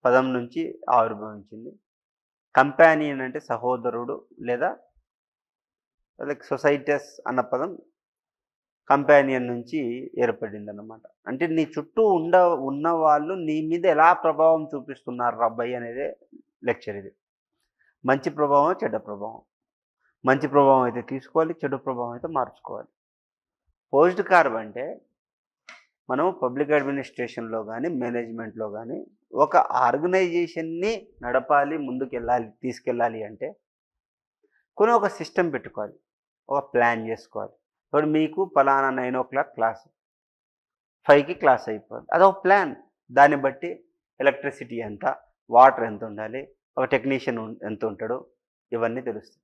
పదం నుంచి ఆవిర్భవించింది. కంపానియన్ అంటే సహోదరుడు, లేదా సొసైటస్ అన్న పదం కంపానియన్ నుంచి ఏర్పడింది అన్నమాట. అంటే నీ చుట్టూ ఉన్న వాళ్ళు నీ మీద ఎలా ప్రభావం చూపిస్తున్నారు రబ్బాయి అనేదే లెక్చర్ ఇది. మంచి ప్రభావం, చెడ్డ ప్రభావం. మంచి ప్రభావం అయితే తీసుకోవాలి, చెడు ప్రభావం అయితే మార్చుకోవాలి. పోస్ట్ కార్బ్ అంటే మనం పబ్లిక్ అడ్మినిస్ట్రేషన్లో కానీ మేనేజ్మెంట్లో కానీ ఒక ఆర్గనైజేషన్ని నడపాలి, ముందుకెళ్ళాలి, తీసుకెళ్ళాలి అంటే కొన్ని ఒక సిస్టమ్ పెట్టుకోవాలి, ఒక ప్లాన్ చేసుకోవాలి. ఇప్పుడు మీకు పలానా 9 o'clock క్లాస్, 5కి క్లాస్ అయిపోవాలి, అదొక ప్లాన్. దాన్ని బట్టి ఎలక్ట్రిసిటీ ఎంత, వాటర్ ఎంత ఉండాలి, ఒక టెక్నీషియన్ ఎంత ఉంటాడు, ఇవన్నీ తెలుస్తాయి.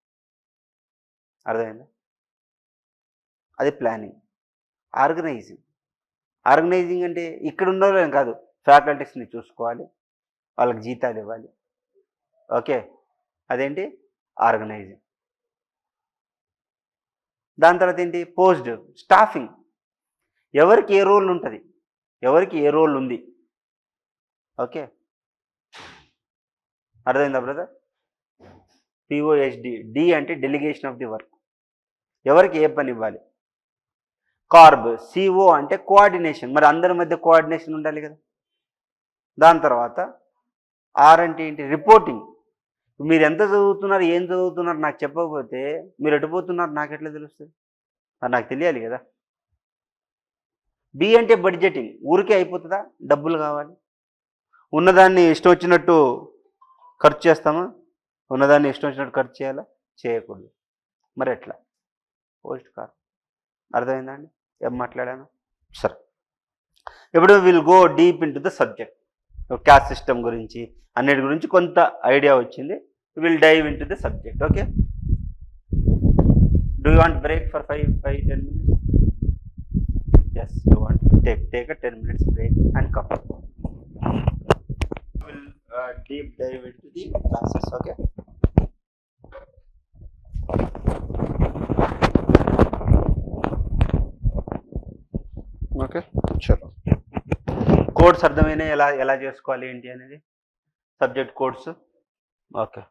అర్థమైందా? అది ప్లానింగ్. ఆర్గనైజింగ్ అంటే ఇక్కడ ఉన్నోళ్ళని కాదు, ఫ్యాకల్టీస్ని చూసుకోవాలి, వాళ్ళకి జీతాలు ఇవ్వాలి. ఓకే, అదేంటి ఆర్గనైజింగ్. దాని తర్వాత ఏంటి? Post staffing. ఎవరికి ఏ రోల్ ఉంటుంది, ఎవరికి ఏ రోల్ ఉంది. ఓకే, అర్థమైందా బ్రదర్? POSD, D అంటే డెలిగేషన్ ఆఫ్ ది వర్క్, ఎవరికి ఏ పని ఇవ్వాలి. కార్బ్, CO అంటే కోఆర్డినేషన్, మరి అందరి మధ్య కోఆర్డినేషన్ ఉండాలి కదా. దాని తర్వాత R అంటే ఏంటి? రిపోర్టింగ్. మీరు ఎంత చదువుతున్నారు, ఏం చదువుతున్నారు నాకు చెప్పకపోతే మీరు ఎటుపోతున్నారు నాకు ఎట్లా తెలుస్తుంది? అది నాకు తెలియాలి కదా. B అంటే బడ్జెటింగ్. ఊరికే అయిపోతుందా? డబ్బులు కావాలి. ఉన్నదాన్ని ఇష్టం వచ్చినట్టు ఖర్చు చేస్తామా? ఉన్నదాన్ని ఇష్టం వచ్చినట్టు ఖర్చు చేయాలా? చేయకూడదు. మరి ఎట్లా? Post carb. అర్థమైందా అండి ఏం మాట్లాడాను? సరే, ఇప్పుడు will go deep into the subject. Caste system గురించి అన్నిటి గురించి కొంత ఐడియా వచ్చింది. Will dive into the subject. Okay, do you want break for 5-10 minutes? Yes, you want to take a 10 minutes break and come. We'll deep dive into the classes. Okay. Okay, చలో. కోడ్స్ అర్థమైనా ఎలా చేసుకోవాలి ఏంటి అనేది, సబ్జెక్ట్ కోడ్స్. ఓకే.